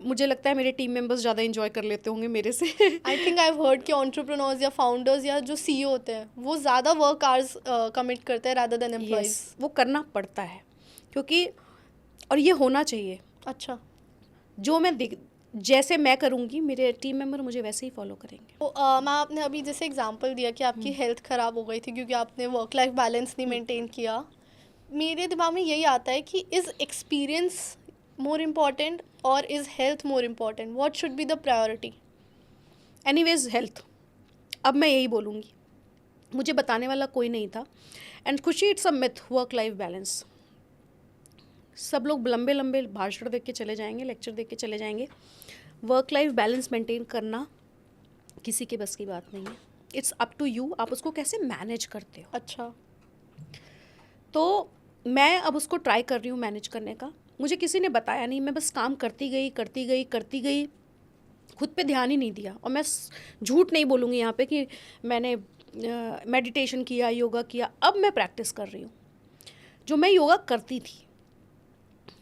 मुझे लगता है मेरे टीम मेंबर्स ज़्यादा इंजॉय कर लेते होंगे मेरे से। I think I have heard कि एंटरप्रेन्योर्स या फाउंडर्स या जो सीईओ होते हैं वो ज़्यादा वर्क आवर्स कमिट करते हैं रादर देन एम्प्लॉइज। वो करना पड़ता है क्योंकि, और ये होना चाहिए। अच्छा। जो जैसे मैं करूँगी मेरे टीम मेंबर मुझे वैसे ही फॉलो करेंगे। तो मैम, आपने अभी जैसे एग्जांपल दिया कि आपकी हेल्थ ख़राब हो गई थी क्योंकि आपने वर्क लाइफ बैलेंस नहीं मेंटेन किया। मेरे दिमाग में यही आता है कि इज़ एक्सपीरियंस मोर इम्पॉर्टेंट और is health more important? What should be the priority? Anyways health, अब मैं यही बोलूँगी, मुझे बताने वाला कोई नहीं था। एंड खुशी, it's a myth, work life balance. सब लोग लंबे लंबे भाषण देख के चले जाएंगे, लेक्चर देख के चले जाएंगे। वर्क लाइफ बैलेंस मेंटेन करना किसी के बस की बात नहीं है। इट्स अप टू यू, आप उसको कैसे मैनेज करते हो। अच्छा। तो मैं अब उसको ट्राई कर रही हूँ मैनेज करने का। मुझे किसी ने बताया नहीं, मैं बस काम करती गई, खुद पे ध्यान ही नहीं दिया। और मैं झूठ नहीं बोलूँगी यहाँ पे कि मैंने मेडिटेशन किया, योगा किया। अब मैं प्रैक्टिस कर रही हूँ। जो मैं योगा करती थी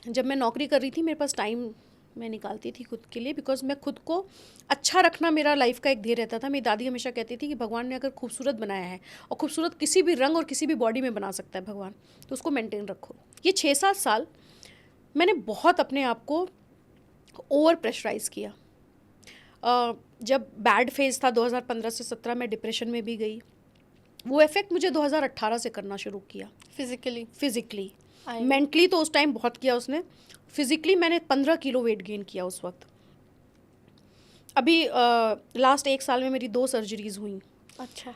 जब मैं नौकरी कर रही थी, मेरे पास टाइम मैं निकालती थी खुद के लिए, बिकॉज मैं खुद को अच्छा रखना मेरा लाइफ का एक ध्येय रहता था। मेरी दादी हमेशा कहती थी कि भगवान ने अगर खूबसूरत बनाया है, और खूबसूरत किसी भी रंग और किसी भी बॉडी में बना सकता है भगवान, तो उसको मेंटेन रखो। ये 6-7 साल मैंने बहुत अपने आप को ओवर प्रेशराइज किया। जब बैड फेज था 2015 से 17 में डिप्रेशन में भी गई। वो इफेक्ट मुझे 2018 से करना शुरू किया। फिजिकली मेंटली तो उस टाइम बहुत किया उसने। फिजिकली मैंने 15 किलो वेट गेन किया उस वक्त। अभी लास्ट 1 साल में मेरी 2 सर्जरीज हुई। अच्छा।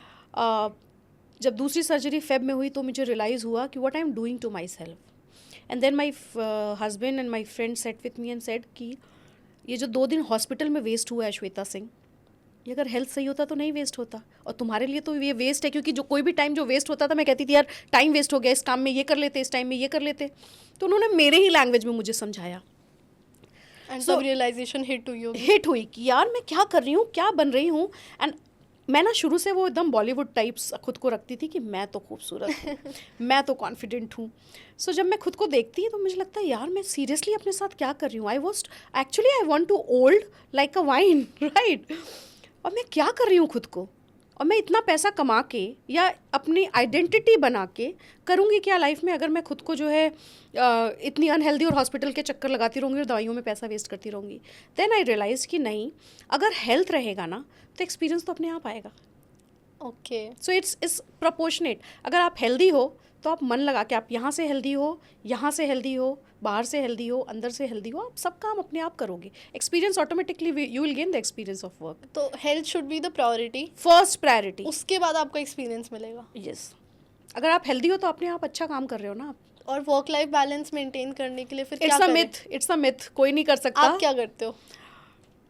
जब दूसरी सर्जरी फेब में हुई तो मुझे रियलाइज़ हुआ कि what I am doing to myself. And then my husband and my friend sat with me and said कि ये जो 2 दिन हॉस्पिटल में वेस्ट हुआ है श्वेता सिंह, ये अगर हेल्थ सही होता तो नहीं वेस्ट होता, और तुम्हारे लिए तो ये वेस्ट है। क्योंकि जो कोई भी टाइम जो वेस्ट होता था मैं कहती थी यार टाइम वेस्ट हो गया, इस काम में ये कर लेते, इस टाइम में ये कर लेते। तो उन्होंने मेरे ही लैंग्वेज में मुझे समझाया। So, रियलाइजेशन हिट हुई कि यार मैं क्या कर रही हूँ, क्या बन रही हूँ। एंड मैं ना शुरू से वो एकदम बॉलीवुड टाइप्स खुद को रखती थी कि मैं तो खूबसूरत हूँ, मैं तो कॉन्फिडेंट हूँ। सो जब मैं खुद को देखती तो मुझे लगता है यार मैं सीरियसली अपने साथ क्या कर रही हूँ। I want to old like a wine, right. और मैं क्या कर रही हूँ खुद को, और मैं इतना पैसा कमा के या अपनी आइडेंटिटी बना के करूँगी क्या लाइफ में, अगर मैं खुद को जो है इतनी अनहेल्दी और हॉस्पिटल के चक्कर लगाती रहूँगी और दवाइयों में पैसा वेस्ट करती रहूँगी। देन आई रियलाइज़ कि नहीं, अगर हेल्थ रहेगा ना तो एक्सपीरियंस तो अपने आप आएगा। ओके। So it's proportionate. अगर आप हेल्दी हो तो आप मन लगा के, आप यहाँ से हेल्दी हो, यहाँ से हेल्दी हो, बाहर से हेल्दी हो, अंदर से हेल्दी हो, आप सब काम अपने आप करोगे। Experience automatically you will gain the experience of work. तो health should be the priority, first priority, उसके बाद आपको एक्सपीरियंस मिलेगा। यस। अगर आप हेल्दी हो तो अपने आप अच्छा काम कर रहे हो ना आप। और वर्क लाइफ बैलेंस मेंटेन करने के लिए फिर क्या इट्स अ करें? मिथ, इट्स अ मिथ, कोई नहीं कर सकता। आप क्या करते हो?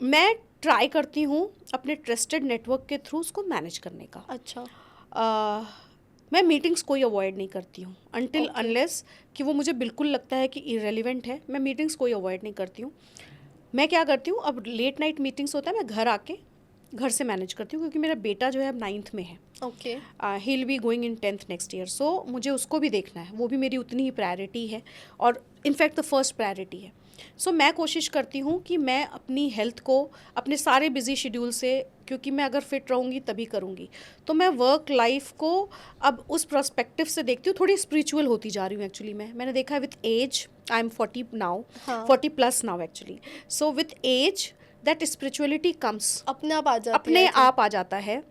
मैं ट्राई करती हूँ अपने ट्रस्टेड नेटवर्क के थ्रू उसको मैनेज करने का। अच्छा। मैं मीटिंग्स कोई अवॉइड नहीं करती हूँ अनटिल अनलेस कि वो मुझे बिल्कुल लगता है कि इरेलीवेंट है। मैं मीटिंग्स कोई अवॉइड नहीं करती हूँ। मैं क्या करती हूँ, अब लेट नाइट मीटिंग्स होता है, मैं घर से मैनेज करती हूँ, क्योंकि मेरा बेटा जो है अब 9th में है। Okay. He will be going in 10th next year. So मुझे उसको भी देखना है, वो भी मेरी उतनी ही प्रायोरिटी है, और इनफैक्ट द फर्स्ट प्रायोरिटी है। सो मैं कोशिश करती हूँ कि मैं अपनी हेल्थ को अपने सारे बिजी शेड्यूल से, क्योंकि मैं अगर फिट रहूँगी तभी करूँगी, तो मैं वर्क लाइफ को अब उस पर्सपेक्टिव से देखती हूँ। थोड़ी स्पिरिचुअल होती जा रही हूँ एक्चुअली। मैंने देखा है with age, I am 40 now, 40+ now actually. So with age that spirituality comes, अपने आप आ जाती है, अपने आप आ जाता है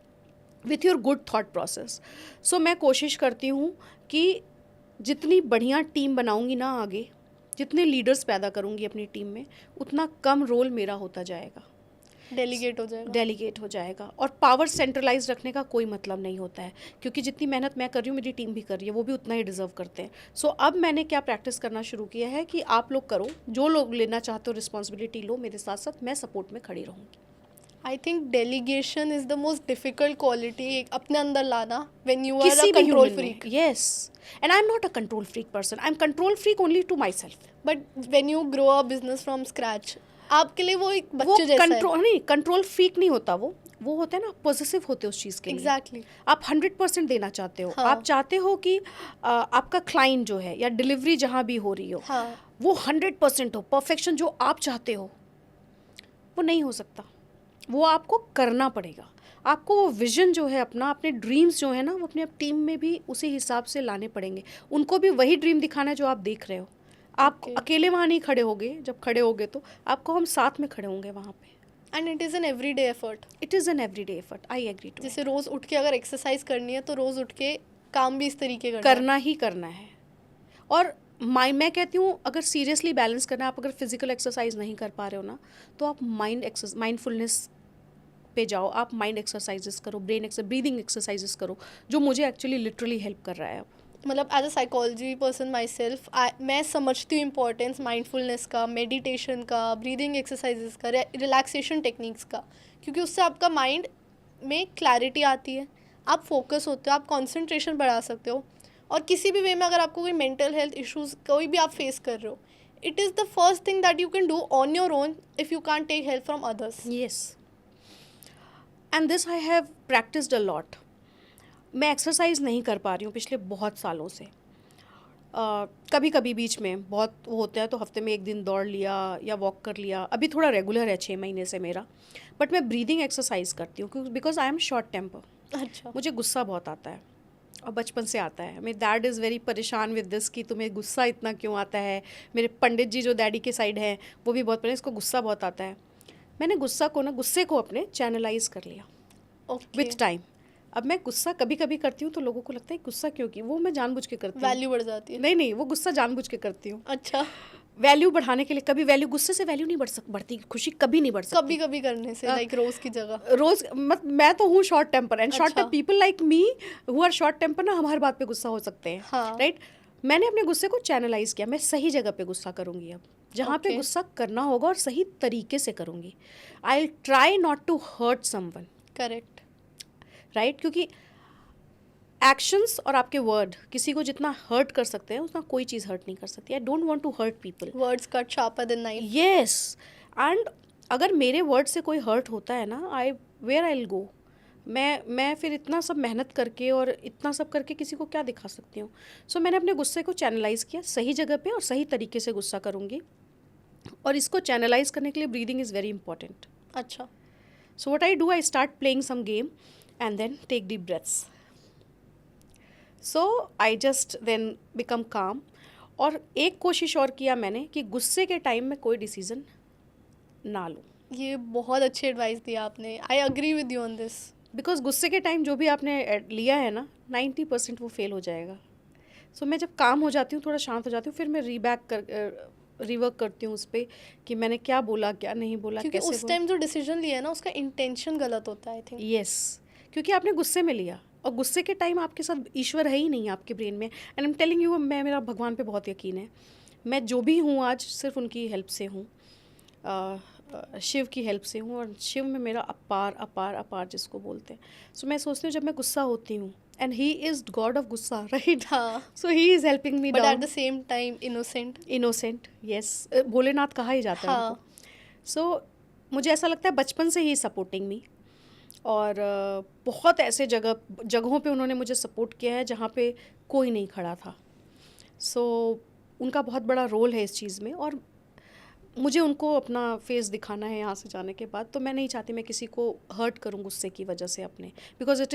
with your good thought process. So मैं कोशिश करती हूँ कि जितनी बढ़िया टीम बनाऊँगी ना आगे, जितने लीडर्स पैदा करूँगी अपनी टीम में, उतना कम रोल मेरा होता जाएगा, डेलीगेट हो जाएगा। और पावर सेंट्रलाइज रखने का कोई मतलब नहीं होता है, क्योंकि जितनी मेहनत मैं कर रही हूँ मेरी टीम भी कर रही है, वो भी उतना ही डिजर्व करते हैं। सो अब मैंने क्या प्रैक्टिस करना शुरू किया है कि आप लोग करो, जो लोग लेना चाहते हो रिस्पॉन्सिबिलिटी लो मेरे साथ साथ, मैं सपोर्ट में खड़ी रहूँगी। I think delegation is the most difficult quality अपने अंदर लाना व्हेन यू आर किसी अ भी कंट्रोल human में, freak. yes, and I'm not a control freak person, I'm control freak only to myself। But when you grow a business from scratch, आपके लिए वो एक वो बच्चे जैसा है। कंट्रोल नहीं, कंट्रोल फ्रीक नहीं होता वो होता है ना, पॉजिटिव होते उस चीज़ के लिए। एग्जैक्टली। आप 100% देना चाहते हो। हाँ। आप चाहते हो कि आपका क्लाइंट जो है या डिलीवरी जहाँ भी हो रही हो, हाँ। वो 100% हो, परफेक्शन जो आप चाहते हो वो नहीं हो सकता, वो आपको करना पड़ेगा। आपको वो विजन जो है अपना, अपने ड्रीम्स जो है ना, वो अपने टीम में भी उसी हिसाब से लाने पड़ेंगे। उनको भी वही ड्रीम दिखाना है जो आप देख रहे हो। आप अकेले वहाँ नहीं खड़े होगे, जब खड़े होगे तो आपको हम साथ में खड़े होंगे वहाँ पे। And it is an everyday effort. It is an everyday effort, I agree too. जैसे रोज़ उठ के अगर एक्सरसाइज करनी है तो रोज़ उठ के काम भी इस तरीके करना ही करना है। और मैं कहती हूँ अगर सीरियसली बैलेंस करना है, आप अगर फिजिकल एक्सरसाइज नहीं कर पा रहे हो ना, तो आप माइंडफुलनेस पे जाओ, आप माइंड एक्सरसाइजेस करो, ब्रीदिंग एक्सरसाइजेस करो, जो मुझे एक्चुअली लिटरली हेल्प कर रहा है अब। मतलब as a psychology person myself, मैं समझती हूँ इम्पोर्टेंस माइंडफुलनेस का, मेडिटेशन का, ब्रीदिंग एक्सरसाइजेस का, रिलैक्सेशन टेक्निक्स का, क्योंकि उससे आपका माइंड में क्लैरिटी आती है, आप फोकस होते हो, आप कॉन्सेंट्रेशन बढ़ा सकते हो। और किसी भी वे में अगर आपको कोई मेंटल हेल्थ इश्यूज कोई भी आप फेस कर रहे हो, it is the first thing that you can do on your own if you can take help from others. Yes, and this I have practised a lot. मैं exercise नहीं कर पा रही हूँ पिछले बहुत सालों से। कभी कभी बीच में बहुत वो होता है तो हफ्ते में 1 दिन दौड़ लिया या वॉक कर लिया। अभी थोड़ा रेगुलर है 6 महीने से मेरा, बट मैं ब्रीदिंग एक्सरसाइज करती हूँ because I am short temper. अच्छा। मुझे गुस्सा बहुत आता है और बचपन से आता है। मेरे डैड इज़ वेरी परेशान विद दिस कि तुम्हें गुस्सा इतना क्यों आता है। मेरे पंडित जी जो डैडी के साइड हैं वो भी बहुत परेशान, इसको गुस्सा बहुत आता है। मैंने गुस्से को अपने चैनलाइज कर लिया ओके, विथ टाइम। अब मैं गुस्सा कभी कभी करती हूँ तो लोगों को लगता है गुस्सा क्यों की, वो मैं जानबूझ के करती हूँ। वैल्यू बढ़ जाती है। नहीं नहीं, वो गुस्सा जानबूझ के करती हूँ, अच्छा, वैल्यू बढ़ाने के लिए। कभी वैल्यू, गुस्से से वैल्यू नहीं बढ़ती, खुशी कभी नहीं बढ़ सकती। कभी कभी करने से, लाइक रोज की जगह। रोज मैं तो हूँ शॉर्ट टेम्पर, एंड शॉर्ट अच्छा। People like me who are short temper ना, हम हर बात पे गुस्सा हो सकते हैं, हाँ। राइट। मैंने अपने गुस्से को चैनलाइज किया। मैं सही जगह पे गुस्सा करूंगी अब, जहाँ पे Okay. गुस्सा करना होगा, और सही तरीके से करूंगी। I try not to hurt someone, correct. Right, क्योंकि एक्शंस और आपके वर्ड किसी को जितना हर्ट कर सकते हैं उतना कोई चीज़ हर्ट नहीं कर सकती। I don't want to hurt people. Words cut sharper than knife. Yes, and अगर मेरे वर्ड से कोई हर्ट होता है ना, वेयर आई विल गो। मैं फिर इतना सब मेहनत करके और इतना सब करके किसी को क्या दिखा सकती हूँ। सो मैंने अपने गुस्से को चैनलाइज किया सही जगह पे, और सही तरीके से गुस्सा करूँगी। और इसको चैनलाइज करने के लिए ब्रीदिंग इज़ वेरी इंपॉर्टेंट। अच्छा, so what I do, I start playing some game and then take deep breaths. So I just then become calm. और एक कोशिश और किया मैंने कि गुस्से के टाइम में कोई डिसीजन ना लूँ, ये बहुत अच्छी एडवाइस दी आपने। I agree with you on this. Because गुस्से के टाइम जो भी आपने लिया है ना, 90% वो फेल हो जाएगा। सो मैं जब काम हो जाती हूँ, थोड़ा शांत हो जाती हूँ, फिर मैं रिवर्क करती हूँ उस पर कि मैंने क्या बोला, क्या नहीं बोला, क्योंकि कैसे उस टाइम जो डिसीजन लिया है ना, उसका इंटेंशन गलत होता है, आई थिंक। यस, क्योंकि आपने गुस्से में लिया, और गुस्से के टाइम आपके साथ ईश्वर है ही नहीं आपके ब्रेन में। And I am telling you, मेरा भगवान पे बहुत यकीन है। मैं जो भी हूँ आज सिर्फ उनकी हेल्प से हूँ, शिव की हेल्प से हूँ, और शिव में मेरा अपार अपार अपार जिसको बोलते हैं। सो मैं सोचती हूँ जब मैं गुस्सा होती हूँ, and he is god of गुस्सा, राइट। हाँ, so he is helping me but at down. The same time innocent. Innocent, yes, Bholenath कहा ही जाता है हाँ। उनको। सो मुझे ऐसा लगता है बचपन से ही सपोर्टिंग मी, और बहुत ऐसे जगहों पे उन्होंने मुझे सपोर्ट किया है जहाँ पे कोई नहीं खड़ा था। सो उनका बहुत बड़ा रोल है इस चीज़ में, और मुझे उनको अपना फेस दिखाना है यहाँ से जाने के बाद। तो मैं नहीं चाहती मैं किसी को हर्ट करूँ गुस्से की वजह से अपने, because it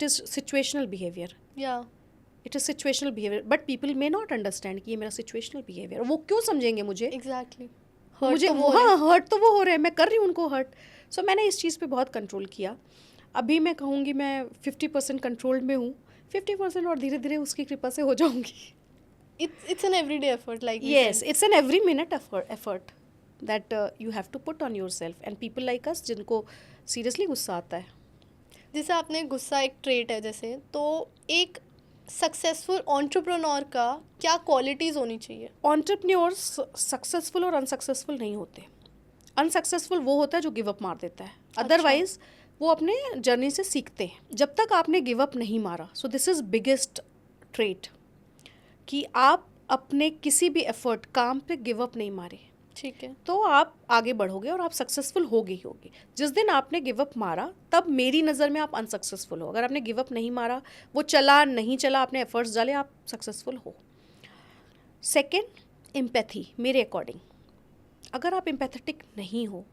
is situational behaviour. या it is situational behaviour, but people may not understand कि ये मेरा सिचुएशनल बिहेवियर। वो क्यों समझेंगे मुझे? एग्जैक्टली। मुझे हाँ, हर्ट तो वो हो रहे हैं, मैं कर रही हूँ उनको हर्ट। सो मैंने इस चीज़ पे बहुत कंट्रोल किया। अभी मैं कहूँगी मैं 50% कंट्रोल्ड में हूँ, 50% और धीरे धीरे उसकी कृपा से हो जाऊँगी। it's an everyday effort, like we Yes, said. it's an every minute effort that you have to put on yourself, and people like us जिनको seriously गुस्सा आता है। जैसे आपने गुस्सा एक ट्रेट है जैसे, तो एक सक्सेसफुल एंटरप्रेन्योर का क्या क्वालिटीज़ होनी चाहिए? Entrepreneurs सक्सेसफुल और अनसक्सेसफुल नहीं होते। अनसक्सेसफुल वो होता है जो गिव अप मार देता है, अदरवाइज वो अपने जर्नी से सीखते हैं। जब तक आपने गिव अप नहीं मारा, so this is biggest trait, कि आप अपने किसी भी एफर्ट, काम पे गिव अप नहीं मारे, ठीक है। तो आप आगे बढ़ोगे और आप सक्सेसफुल होगे ही होगे। जिस दिन आपने गिव अप मारा, तब मेरी नज़र में आप अनसक्सेसफुल हो। अगर आपने गिव अप नहीं मारा, वो चला नहीं चला, आपने एफर्ट्स डाले, आप सक्सेसफुल हो। Second, empathy. मेरे अकॉर्डिंग अगर आप एम्पैथेटिक नहीं हो,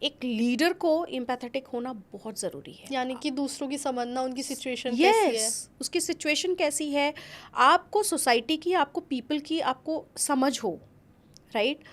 एक लीडर को एम्पैथेटिक होना बहुत ज़रूरी है। यानी कि दूसरों की समझना, उनकी सिचुएशन कैसी है। उसकी सिचुएशन कैसी है, आपको सोसाइटी की, आपको पीपल की, आपको समझ हो, राइट।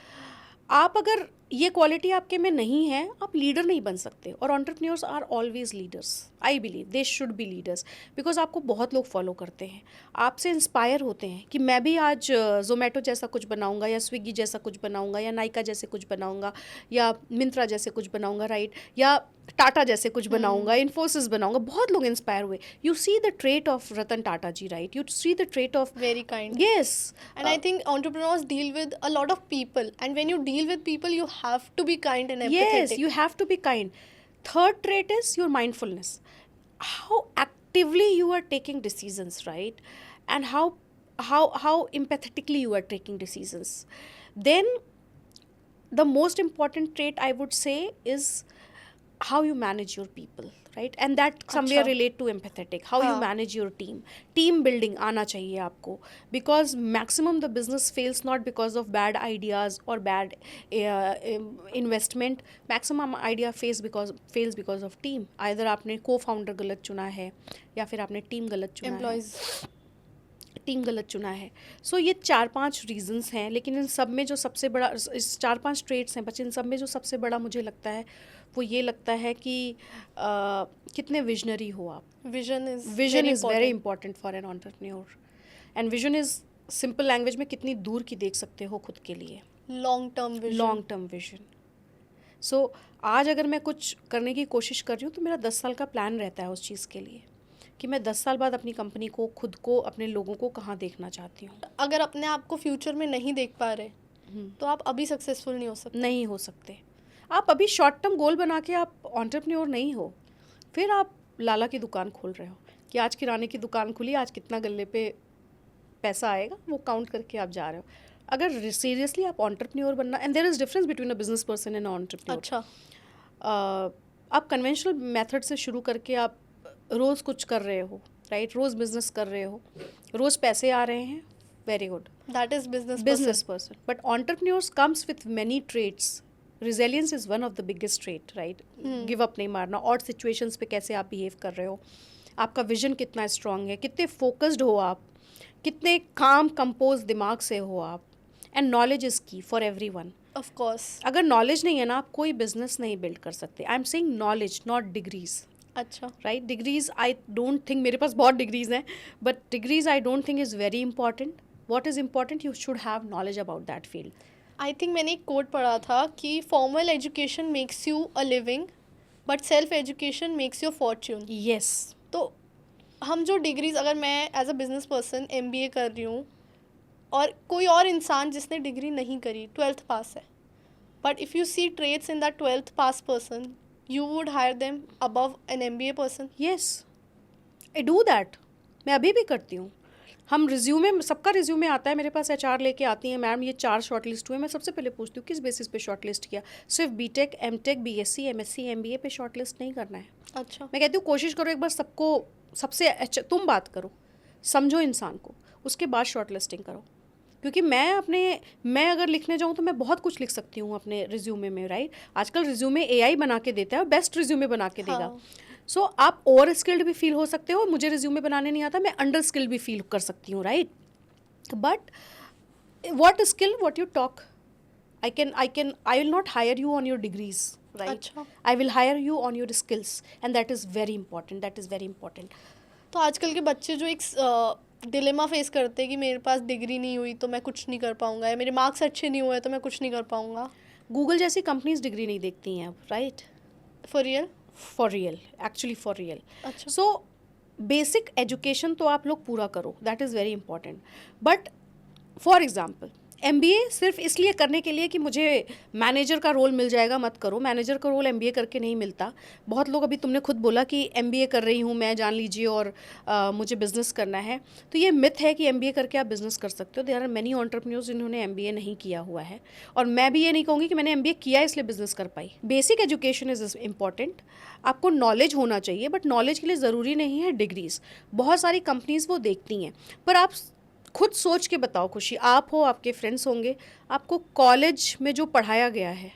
आप अगर ये क्वालिटी आपके में नहीं है, आप लीडर नहीं बन सकते। और entrepreneurs are always leaders, I believe they should be leaders, because आपको बहुत लोग फॉलो करते हैं, आपसे इंस्पायर होते हैं कि मैं भी आज जोमेटो जैसा कुछ बनाऊंगा, या स्विगी जैसा कुछ बनाऊंगा, या नाइका जैसे कुछ बनाऊंगा, या मिंत्रा जैसे कुछ बनाऊंगा, राइट, या टाटा जैसे कुछ बनाऊंगा, इन्फोसिस बनाऊंगा। बहुत लोग इंस्पायर हुए। You see the trait of Ratan Tata ji, right, you see the trait of Very kind. yes. And I think entrepreneurs deal with a lot of people, and when you deal with people, you have to be kind and empathetic. Yes, you have to be kind. Third trait is your mindfulness. How actively you are taking decisions, right? And how empathetically you are taking decisions. Then the most important trait I would say is how you manage your people, right? And that somewhere अच्छा. relate to empathetic, how you हाँ. manage your team building आना चाहिए आपको, because maximum the business fails not because of bad ideas or bad investment. Maximum idea fails because of team. Either आपने co-founder गलत चुना है या फिर आपने टीम गलत चुना है, एम्प्लॉयज. टीम गलत चुना है. सो ये 4-5 रीजंस हैं, लेकिन इन सब में जो सबसे बड़ा, इस 4-5 ट्रेट्स हैं, बस इन सब में जो सबसे बड़ा मुझे लगता है वो ये लगता है कि कितने विजनरी हो आप. Vision is very important for an entrepreneur. And vision is simple language में कितनी दूर की देख सकते हो खुद के लिए. Long term vision. सो आज अगर मैं कुछ करने की कोशिश कर रही हूँ तो मेरा 10 साल का प्लान रहता है उस चीज़ के लिए कि मैं 10 साल बाद अपनी कंपनी को, खुद को, अपने लोगों को कहाँ देखना चाहती हूँ. अगर अपने आप को फ्यूचर में नहीं देख पा रहे तो आप अभी सक्सेसफुल नहीं हो सकते. नहीं हो सकते. आप अभी शॉर्ट टर्म गोल बना के आप एंटरप्रेन्योर नहीं हो. फिर आप लाला की दुकान खोल रहे हो कि आज किराने की दुकान खुली, आज कितना गल्ले पे पैसा आएगा वो काउंट करके आप जा रहे हो. अगर सीरियसली आप एंटरप्रेन्योर बनना, and there is difference between a business person and entrepreneur. अच्छा. आप कन्वेंशनल मेथड से शुरू करके आप रोज़ कुछ कर रहे हो, राइट? रोज़ बिजनेस कर रहे हो, रोज़ पैसे आ रहे हैं, very good, that is business person. But entrepreneurs comes with many traits. Resilience is one of the biggest trait, right? Give up नहीं मारना, और situations पे कैसे आप behave कर रहे हो, आपका vision कितना strong है, कितने focused हो आप, कितने calm composed दिमाग से हो आप. And knowledge is key for everyone. Of course. अगर knowledge नहीं है ना, आप कोई business नहीं build कर सकते. I'm saying knowledge, not degrees. अच्छा. Right. Degrees I don't think, मेरे पास बहुत डिग्रीज हैं, but degrees I don't think is very important. What is important, you should have knowledge about that field. I think मैंने एक quote पढ़ा था कि formal education makes you a living but self education makes your fortune. Yes. तो हम जो degrees, अगर मैं as a business person MBA कर रही हूँ और कोई और इंसान जिसने डिग्री नहीं करी, 12th पास है, but if you see traits in that 12th pass person, you would hire them above an MBA person. Yes, I do that. मैं अभी भी करती हूँ. हम रिज्यूमे, सबका रिज्यूमे आता है मेरे पास, HR लेके आती हैं, मैम ये 4 शॉर्ट लिस्ट हुए. मैं सबसे पहले पूछती हूँ किस बेसिस पे शॉर्ट लिस्ट किया. सिर्फ BTech, MTech, BSc, MSc, MBA पे शॉर्ट लिस्ट नहीं करना है. अच्छा. मैं कहती हूँ कोशिश करो एक बार सबको, सबसे अच्छा तुम बात करो, समझो इंसान को, उसके बाद शॉर्ट लिस्टिंग करो. क्योंकि मैं अगर लिखने जाऊँ तो मैं बहुत कुछ लिख सकती हूँ अपने रिज्यूमे में, राइट? आजकल रिज्यूमे AI बना के देता है और बेस्ट रिज्यूमे बना के देगा. हाँ. सो आप ओवर स्किल्ड भी फील हो सकते हो. मुझे रिज्यूमे बनाने नहीं आता, मैं अंडर स्किल्ड भी फील कर सकती हूँ, right? But what skill, what you talk. I will not hire you on your degrees, right? अच्छा. I will hire you on your skills, and that is very important. तो आजकल के बच्चे जो एक डिलेमा फेस करते हैं कि मेरे पास डिग्री नहीं हुई तो मैं कुछ नहीं कर पाऊंगा, या मेरे मार्क्स अच्छे नहीं हुए तो मैं कुछ नहीं कर पाऊंगा. गूगल जैसी कंपनीज डिग्री नहीं देखती हैं अब, right? For real. For real, actually for real. अच्छा. सो बेसिक एजुकेशन तो आप लोग पूरा करो, that is very important. But for example MBA सिर्फ इसलिए करने के लिए कि मुझे मैनेजर का रोल मिल जाएगा, मत करो. मैनेजर का रोल MBA करके नहीं मिलता. बहुत लोग, अभी तुमने खुद बोला कि MBA कर रही हूँ मैं, जान लीजिए, और मुझे बिज़नेस करना है, तो ये मिथ है कि MBA करके आप बिज़नेस कर सकते हो. देयर आर मैनी एंटरप्रेन्योर्स जिन्होंने MBA नहीं किया हुआ है, और मैं भी ये नहीं कहूँगी कि मैंने MBA किया इसलिए बिज़नेस कर पाई. Basic education is important. आपको नॉलेज होना चाहिए, बट नॉलेज के लिए ज़रूरी नहीं है डिग्रीज. बहुत सारी कंपनीज वो देखती हैं, पर आप खुद सोच के बताओ खुशी, आप हो, आपके फ्रेंड्स होंगे, आपको कॉलेज में जो पढ़ाया गया है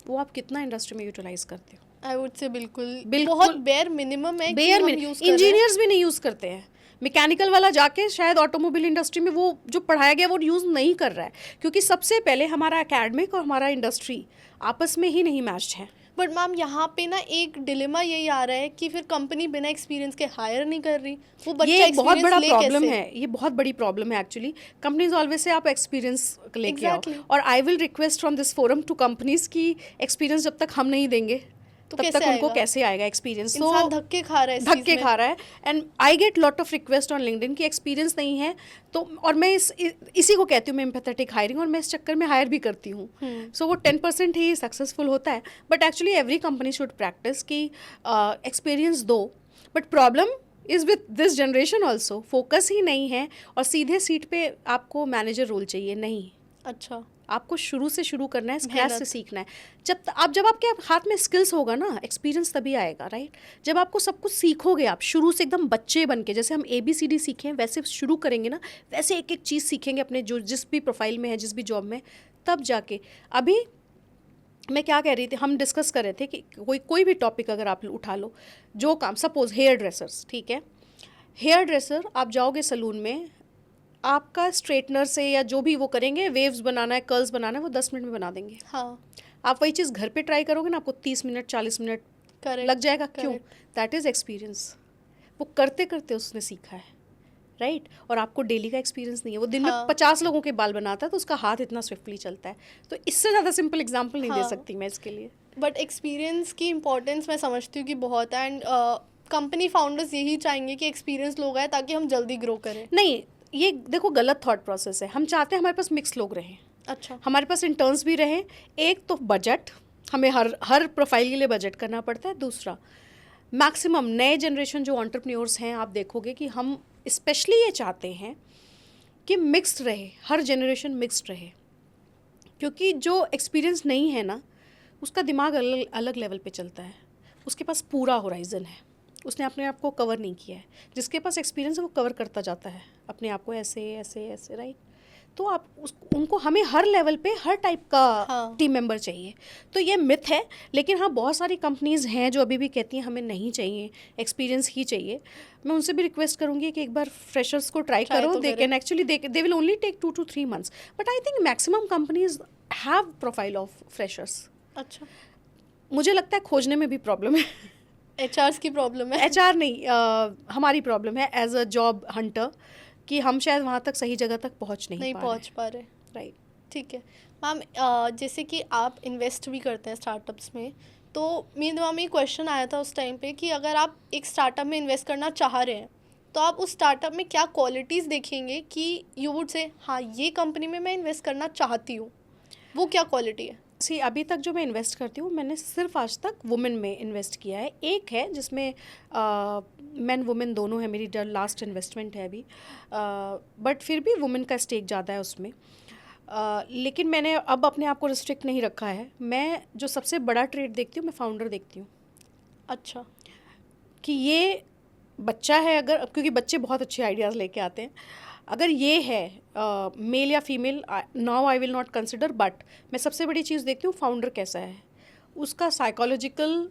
वो आप कितना इंडस्ट्री में यूटिलाइज करते हो? आई वुड से बिल्कुल बिल्कुल बहुत बेयर मिनिमम है. इंजीनियर्स भी नहीं यूज़ करते हैं. मैकेनिकल वाला जाके शायद ऑटोमोबाइल इंडस्ट्री में वो जो पढ़ाया गया वो यूज़ नहीं कर रहा है, क्योंकि सबसे पहले हमारा एकेडमिक और हमारा इंडस्ट्री आपस में ही नहीं मैच्ड है. बट मैम यहाँ पे ना एक डिलेमा यही आ रहा है कि फिर कंपनी बिना एक्सपीरियंस के हायर नहीं कर रही. वो बच्चा ये एक बहुत बड़ा experience ले प्रॉब्लम कैसे? है. ये बहुत बड़ी प्रॉब्लम है एक्चुअली. कंपनीज ऑलवेज से आप एक्सपीरियंस लेके Exactly. आओ, और I will request from this forum to companies की एक्सपीरियंस जब तक हम नहीं देंगे तो तब कैसे तक उनको आएगा? कैसे आएगा एक्सपीरियंस. इंसान धक्के खा रहा है इस धक्के चीज़ में. खा रहा है. And I get lot of request on LinkedIn कि एक्सपीरियंस नहीं है, तो और मैं इसी को कहती हूँ मैं एम्पैथेटिक हायरिंग, और मैं इस चक्कर में हायर भी करती हूँ. सो वो 10% ही सक्सेसफुल होता है. But actually every company should practise कि एक्सपीरियंस दो. But problem is with this generation also, focus ही नहीं है, और सीधे सीट पे आपको मैनेजर रोल चाहिए. नहीं, अच्छा. आपको शुरू से शुरू करना है, स्क्रैच से मेहनत। सीखना है। जब आपके हाथ में स्किल्स होगा ना, एक्सपीरियंस तभी आएगा, राइट। जब आपको सब कुछ सीखोगे आप शुरू से एकदम बच्चे बन के, जैसे हम ABCD सीखें वैसे शुरू करेंगे ना, वैसे एक एक चीज़ सीखेंगे अपने जो जिस भी प्रोफाइल में है, जिस भी जॉब में, तब जाके। अभी मैं क्या कह रही थी, हम डिस्कस कर रहे थे कि कोई भी टॉपिक अगर आप उठा लो, जो काम, सपोज हेयर ड्रेसर्स, ठीक है, हेयर ड्रेसर, आप जाओगे सलून में, आपका स्ट्रेटनर से या जो भी वो करेंगे, वेव्स बनाना है, कर्ल्स बनाना है, वो 10 मिनट में बना देंगे। हाँ, आप वही चीज़ घर पे ट्राई करोगे ना, आपको 30 मिनट 40 मिनट करेक्ट लग जाएगा। क्यों? correct. That is experience. वो करते करते उसने सीखा है, राइट। और आपको डेली का एक्सपीरियंस नहीं है, वो दिन में हाँ. 50 लोगों के बाल बनाता है, तो उसका हाथ इतना स्विफ्टली चलता है। तो इससे ज़्यादा सिंपल एग्जाम्पल नहीं दे हाँ. सकती मैं इसके लिए। बट एक्सपीरियंस की इम्पोर्टेंस मैं समझती हूँ कि बहुत है, एंड कंपनी फाउंडर्स यही चाहेंगे कि एक्सपीरियंस लोग आए ताकि हम जल्दी ग्रो करें। नहीं, ये देखो गलत थॉट प्रोसेस है। हम चाहते हैं हमारे पास मिक्स लोग रहें, अच्छा, हमारे पास इंटर्न्स भी रहें। एक तो बजट, हमें हर प्रोफाइल के लिए बजट करना पड़ता है। दूसरा, मैक्सिमम नए जनरेशन जो एंटरप्रेन्योर्स हैं, आप देखोगे कि हम स्पेशली ये चाहते हैं कि मिक्स्ड रहे, हर जनरेशन मिक्स्ड रहे। क्योंकि जो एक्सपीरियंस नहीं है ना, उसका दिमाग अलग अलग लेवल पे चलता है, उसके पास पूरा होराइजन है, उसने अपने आप को कवर नहीं किया है। जिसके पास एक्सपीरियंस है वो कवर करता जाता है अपने आप को, ऐसे ऐसे ऐसे, राइट। तो आप उनको, हमें हर लेवल पे हर टाइप का हाँ. टीम मेंबर चाहिए। तो ये मिथ है, लेकिन हाँ बहुत सारी कंपनीज़ हैं जो अभी भी कहती हैं हमें नहीं चाहिए, एक्सपीरियंस ही चाहिए। मैं उनसे भी रिक्वेस्ट करूँगी कि एक बार फ्रेशर्स को ट्राई Try करो। तो दे करें. Can actually, they will only take 2 to 3 months, but I think maximum companies have profile of freshers. अच्छा, मुझे लगता है खोजने में भी प्रॉब्लम है। HRs की प्रॉब्लम है। HR नहीं, हमारी प्रॉब्लम है एज अ जॉब हंटर, कि हम शायद वहाँ तक सही जगह तक पहुँच नहीं नहीं पा पहुंच पा रहे। राइट। ठीक है मैम, जैसे कि आप इन्वेस्ट भी करते हैं स्टार्टअप्स में, तो मेरे दिमाग में एक क्वेश्चन आया था उस टाइम पे कि अगर आप एक स्टार्टअप में इन्वेस्ट करना चाह रहे हैं, तो आप उस स्टार्टअप में क्या क्वालिटीज़ देखेंगे कि यू वुड से हाँ ये कंपनी में मैं इन्वेस्ट करना चाहती हूँ, वो क्या क्वालिटी है? सी, अभी तक जो मैं इन्वेस्ट करती हूँ, मैंने सिर्फ आज तक वुमेन में इन्वेस्ट किया है। एक है जिसमें मेन वुमेन दोनों है, मेरी लास्ट इन्वेस्टमेंट है अभी, बट फिर भी वुमेन का स्टेक ज़्यादा है उसमें। लेकिन मैंने अब अपने आप को रिस्ट्रिक्ट नहीं रखा है। मैं जो सबसे बड़ा ट्रेड देखती हूँ, मैं फाउंडर देखती हूँ अच्छा, कि ये बच्चा है, अगर, क्योंकि बच्चे बहुत अच्छे आइडियाज़ लेके आते हैं, अगर ये है मेल या female, now I will not consider, but मैं सबसे बड़ी चीज़ देखती हूँ फाउंडर कैसा है, उसका साइकोलॉजिकल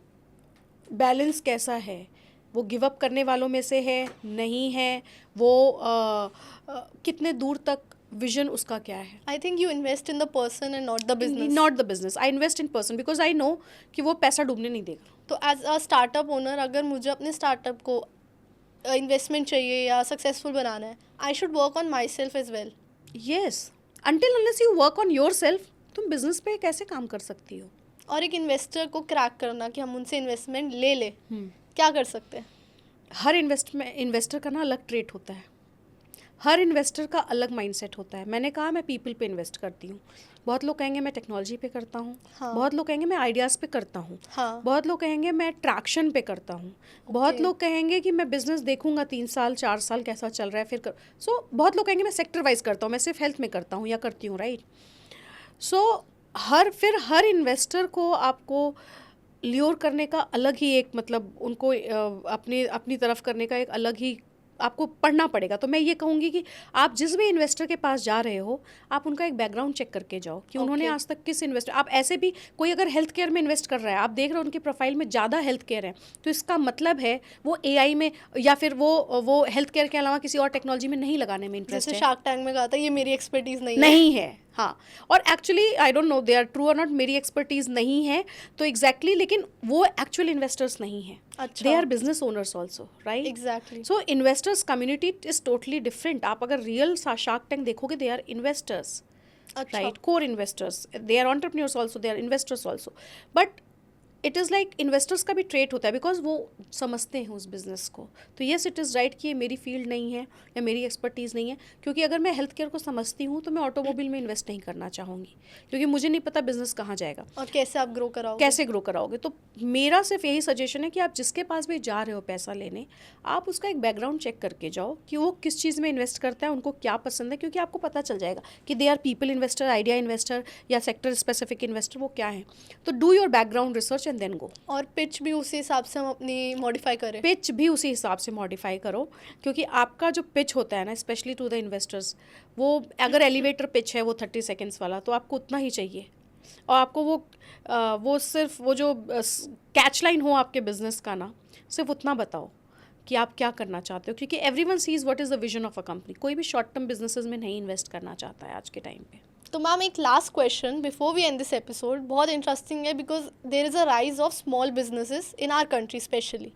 बैलेंस कैसा है, वो गिव अप करने वालों में से है नहीं है, वो कितने दूर तक, विजन उसका क्या है। I think you invest in the person and not the business. Not the business, I invest in person because I know कि वो पैसा डूबने नहीं देगा। तो एज अ स्टार्टअप ओनर, अगर मुझे अपने स्टार्टअप को इन्वेस्टमेंट चाहिए या सक्सेसफुल बनाना है, I should work on myself as well. Yes, until unless you work on yourself, तुम बिजनेस पे कैसे काम कर सकती हो। और एक इन्वेस्टर को क्रैक करना कि हम उनसे इन्वेस्टमेंट ले ले, क्या कर सकते हैं? हर इन्वेस्टर का ना अलग ट्रेट होता है, हर इन्वेस्टर का अलग माइंडसेट होता है। मैंने कहा मैं पीपल पे इन्वेस्ट करती हूँ, बहुत लोग कहेंगे मैं टेक्नोलॉजी पे करता हूँ, हाँ. बहुत लोग कहेंगे मैं आइडियाज़ पे करता हूँ, हाँ, बहुत लोग कहेंगे मैं ट्रैक्शन पे करता हूँ, बहुत लोग कहेंगे कि मैं बिजनेस देखूंगा 3 साल 4 साल कैसा चल रहा है फिर कर। सो बहुत लोग कहेंगे मैं सेक्टर वाइज करता हूँ, मैं सिर्फ हेल्थ में करता हूँ या करती हूँ, राइट। सो हर इन्वेस्टर को आपको ल्योर करने का अलग ही एक, मतलब उनको अपनी तरफ करने का एक अलग ही आपको पढ़ना पड़ेगा। तो मैं ये कहूँगी कि आप जिस भी इन्वेस्टर के पास जा रहे हो, आप उनका एक बैकग्राउंड चेक करके जाओ कि उन्होंने आज तक किस इन्वेस्टर, आप ऐसे भी कोई अगर हेल्थ केयर में इन्वेस्ट कर रहा है, आप देख रहे हो उनके प्रोफाइल में ज़्यादा हेल्थ केयर है, तो इसका मतलब है वो AI में या फिर वो हेल्थ केयर के अलावा किसी और टेक्नोलॉजी में नहीं लगाने में इंटरेस्ट जैसे है। शार्क टैंक में कहा था ये मेरी एक्सपर्टीज नहीं है, हाँ। और actually I don't know they are true और नॉट, मेरी एक्सपर्टीज नहीं है तो एग्जैक्टली, लेकिन वो एक्चुअल इन्वेस्टर्स नहीं है, अच्छा, they are business owners also, right. Exactly. So investors community is totally different. आप अगर रियल शार्क टैंक देखोगे, दे आर इन्वेस्टर्स, अच्छा, right, core investors, they are entrepreneurs also, they are investors also, but it is like investors का भी trait होता है, because वो समझते हैं उस बिज़नेस को. तो येस, इट इज़ राइट कि ये मेरी फील्ड नहीं है या मेरी एक्सपर्टीज़ नहीं है, क्योंकि अगर मैं हेल्थ केयर को समझती हूँ तो मैं ऑटोमोबाइल में इन्वेस्ट नहीं करना चाहूँगी, क्योंकि मुझे नहीं पता बिज़नेस कहाँ जाएगा, और कैसे आप ग्रो कराओगे. कैसे ग्रो कराओगे. तो मेरा सिर्फ यही सजेशन है कि आप जिसके पास भी जा रहे हो पैसा लेने, आप उसका एक बैकग्राउंड चेक करके जाओ कि वो किस चीज़ में इन्वेस्ट करता है, उनको क्या पसंद है, क्योंकि आपको पता चल जाएगा कि they are people investor, idea investor या सेक्टर स्पेसिफिक इन्वेस्टर, वो क्या है. तो do your background research and then go. और पिच भी उसी हिसाब से हम अपनी मॉडिफाई करें. पिच भी उसी हिसाब से मॉडिफाई करो, क्योंकि आपका जो पिच होता है ना, स्पेशली टू द इन्वेस्टर्स, वो अगर एलिवेटर पिच है वो 30 सेकेंड्स वाला, तो आपको उतना ही चाहिए. और आपको वो सिर्फ वो जो कैच लाइन हो आपके बिजनेस का ना, सिर्फ उतना बताओ कि आप क्या करना चाहते हो, क्योंकि everyone sees what is the vision of a company. कोई भी शॉर्ट टर्म बिजनेसेस में नहीं इन्वेस्ट करना चाहता है आज के टाइम पे. तो मैम एक last question before we end this episode, बहुत इंटरेस्टिंग है because there is a rise of small businesses in our country specially.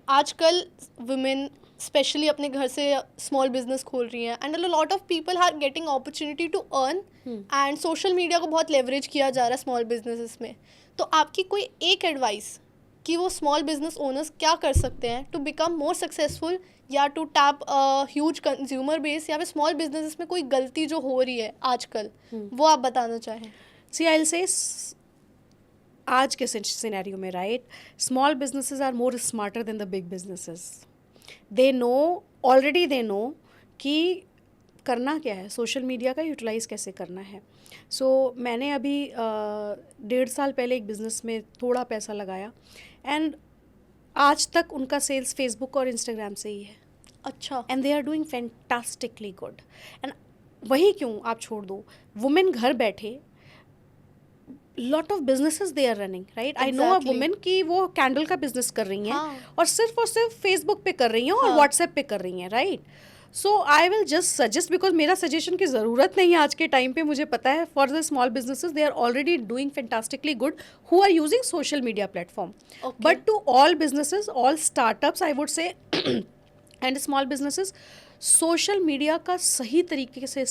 आजकल वुमेन स्पेशली अपने घर से स्मॉल बिजनेस खोल रही हैं and a lot of people are getting opportunity to earn and social media को बहुत लेवरेज किया जा रहा है स्मॉल बिजनेसेस में. तो आपकी कोई एक एडवाइस कि वो स्मॉल बिजनेस ओनर्स क्या कर सकते हैं टू बिकम मोर सक्सेसफुल या to tap huge consumer base, या फिर स्मॉल बिजनेसेस में कोई गलती जो हो रही है आजकल वो आप बताना चाहें. सी आई विल से आज के सिनेरियो में, right, small businesses are more smarter than the big businesses. They know कि करना क्या है, सोशल मीडिया का यूटिलाइज़ कैसे करना है. सो मैंने अभी 1.5 साल पहले एक बिज़नेस में थोड़ा पैसा लगाया एंड आज तक उनका सेल्स फेसबुक और इंस्टाग्राम से ही है. अच्छा. And they are doing fantastically good. And वही क्यों आप छोड़ दो, वुमेन घर बैठे lot of businesses they are running, right. I know a Exactly. Women कि वो कैंडल का बिजनेस कर रही हैं हाँ. और सिर्फ फेसबुक पे कर रही हैं और हाँ. व्हाट्सएप पे कर रही हैं, right. So I will just suggest, because मेरा सजेशन की ज़रूरत नहीं है आज के टाइम पे, मुझे पता है for the small businesses they are already doing fantastically good who are using social media platform. Okay. But to all businesses, all startups I would say and small businesses, social media का सही तरीके से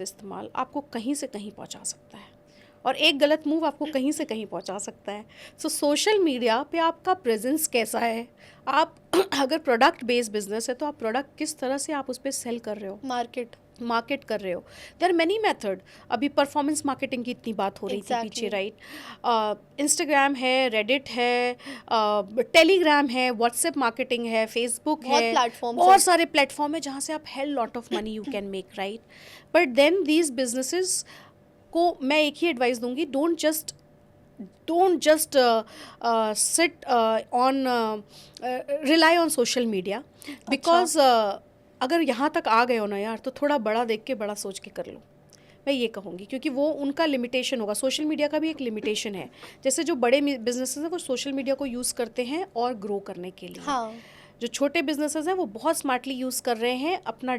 इस्तेमाल आपको कहीं से कहीं पहुंचा सकता है, और एक गलत मूव आपको कहीं से कहीं पहुंचा सकता है. सो सोशल मीडिया पे आपका प्रेजेंस कैसा है, आप अगर प्रोडक्ट बेस्ड बिजनेस है तो आप प्रोडक्ट किस तरह से आप उस पर सेल कर रहे हो, मार्केट कर रहे हो. There are many method. अभी परफॉर्मेंस मार्केटिंग की इतनी बात हो रही थी पीछे, राइट. इंस्टाग्राम है, रेडिट है, टेलीग्राम है, व्हाट्सएप मार्केटिंग है, फेसबुक है, बहुत सारे प्लेटफॉर्म है जहाँ से आप hell lot of money you can make, right. But then these businesses को मैं एक ही एडवाइस दूंगी, don't just sit on rely on social media, because अगर यहाँ तक आ गए हो ना यार, तो थोड़ा बड़ा देख के बड़ा सोच के कर लो, मैं ये कहूँगी, क्योंकि वो उनका लिमिटेशन होगा. सोशल मीडिया का भी एक लिमिटेशन है. जैसे जो बड़े बिजनेसेस हैं वो सोशल मीडिया को यूज़ करते हैं और ग्रो करने के लिए. हाँ. जो छोटे बिजनेसेस हैं वो बहुत स्मार्टली यूज़ कर रहे हैं, अपना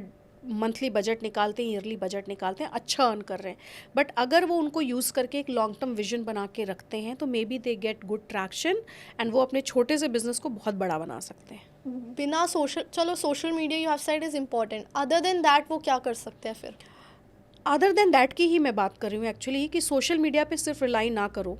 मंथली बजट निकालते हैं, ईयरली बजट निकालते हैं, अच्छा अर्न कर रहे हैं. बट अगर वो उनको यूज़ करके एक लॉन्ग टर्म विजन बना के रखते हैं तो may be they get good traction and वो अपने छोटे से बिजनेस को बहुत बड़ा बना सकते हैं. बिना social media you have said is important, other than that वो क्या कर सकते हैं फिर? अदर देन दैट की ही मैं बात कर रही हूँ एक्चुअली, कि सोशल मीडिया पे सिर्फ रिलाई ना करो,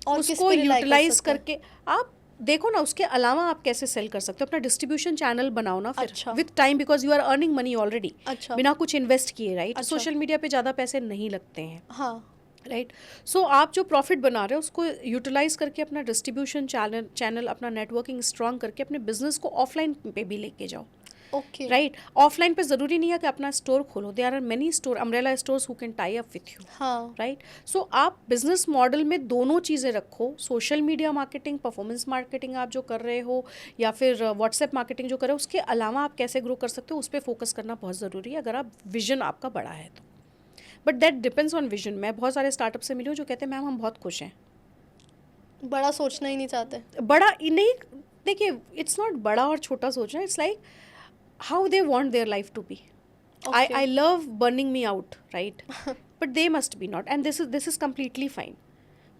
और किस उसको पे rely कर यूटिलाइज सकते हैं? करके आप देखो ना, उसके अलावा आप कैसे सेल कर सकते हो. अपना डिस्ट्रीब्यूशन चैनल बनाओ ना फिर अच्छा. With time, because you are earning money already, अच्छा. बिना कुछ इन्वेस्ट किए, राइट. अच्छा. सोशल मीडिया पे ज़्यादा पैसे नहीं लगते हैं, हाँ. राइट. सो आप जो प्रॉफिट बना रहे हो उसको यूटिलाइज करके अपना डिस्ट्रीब्यूशन चैनल अपना नेटवर्किंग स्ट्रॉन्ग करके अपने बिजनेस को ऑफलाइन पे भी लेके जाओ, ओके. राइट. ऑफलाइन पे ज़रूरी नहीं है कि अपना स्टोर खोलो, there are many store umbrella stores who can tie up with you, हाँ. राइट. सो आप बिजनेस मॉडल में दोनों चीज़ें रखो, social media marketing, performance marketing आप जो कर रहे हो, या फिर व्हाट्सएप मार्केटिंग जो कर रहे हो, उसके अलावा आप कैसे ग्रो कर सकते हो उस पर फोकस करना बहुत ज़रूरी है अगर आप विजन आपका बड़ा है तो. But that depends on vision. मैं बहुत सारे स्टार्टअप से मिली हूँ जो कहते हैं मैम हम बहुत खुश हैं, बड़ा सोचना ही नहीं चाहते. बड़ा नहीं. देखिए, इट्स नॉट बड़ा और छोटा सोचना, it's like how they want their life to be. I love burning me out, right, but they must be not, and this is completely fine.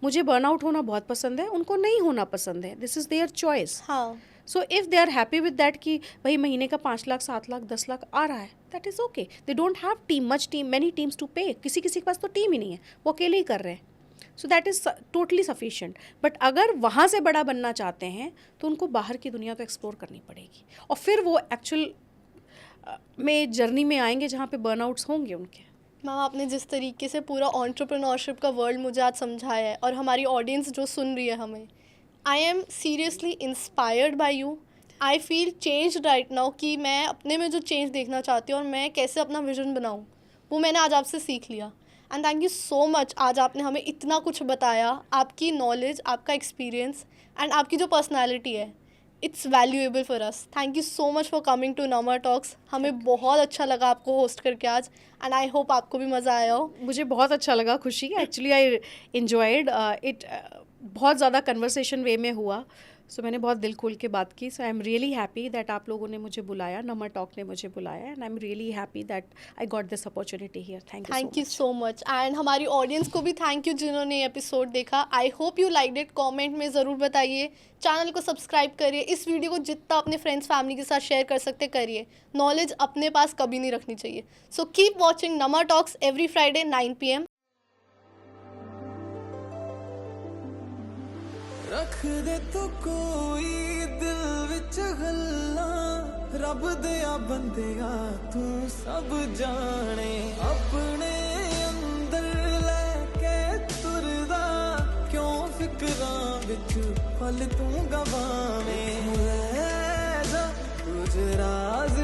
मुझे बर्न आउट होना बहुत पसंद है, उनको नहीं होना पसंद है, दिस इज़ देयर चॉइस. हाँ. So if they are happy with that कि भाई महीने का 5 लाख 7 लाख 10 लाख आ रहा है, that is okay. They don't have many teams to pay. किसी के पास तो टीम ही नहीं है, वो अकेले ही कर रहे हैं. So that is totally sufficient. But अगर वहाँ से बड़ा बनना चाहते हैं तो उनको बाहर की दुनिया तो एक्सप्लोर करनी पड़ेगी, और फिर वो एक्चुअल में जर्नी में आएंगे जहाँ पे बर्नआउट्स होंगे उनके. मैम, आपने जिस तरीके से पूरा एंटरप्रेन्योरशिप का वर्ल्ड मुझे आज समझाया है और हमारी ऑडियंस जो सुन रही है हमें, I am seriously inspired by you. I feel change right now कि मैं अपने में जो चेंज देखना चाहती हूँ और मैं कैसे अपना विजन बनाऊँ, वो मैंने आज आपसे सीख लिया. And thank you so much, आज आपने हमें इतना कुछ बताया. आपकी नॉलेज, आपका एक्सपीरियंस एंड आपकी जो पर्सनैलिटी है, it's valuable for us. Thank you so much for coming to नमर टॉक्स. हमें बहुत अच्छा लगा आपको होस्ट करके आज, एंड आई होप आपको भी मज़ा आया हो. मुझे बहुत अच्छा लगा खुशी. Actually I enjoyed it. बहुत ज़्यादा कन्वर्सेशन वे में हुआ, सो मैंने बहुत दिल खोल के बात की. So I am really happy that आप लोगों ने मुझे बुलाया, नमर टॉक ने मुझे बुलाया, and I am really happy that I got this opportunity here. Thank you so much. And हमारी ऑडियंस को भी थैंक यू जिन्होंने ये एपिसोड देखा. I hope you like it. Comment में ज़रूर बताइए. चैनल को सब्सक्राइब करिए. इस वीडियो को जितना अपने फ्रेंड्स फैमिली के साथ शेयर कर सकते करिए. नॉलेज अपने पास कभी नहीं रखनी चाहिए. सो कीप वॉचिंग नमर टॉक्स एवरी फ्राइडे 9 PM. रख दे तू कोई दिल विच गल्लां, रब दिया बंदिया तू सब जाने. अपने अंदर लेके तुरदा, क्यों फिक्रां विच पल तू गवावे. ले जा कुछ राज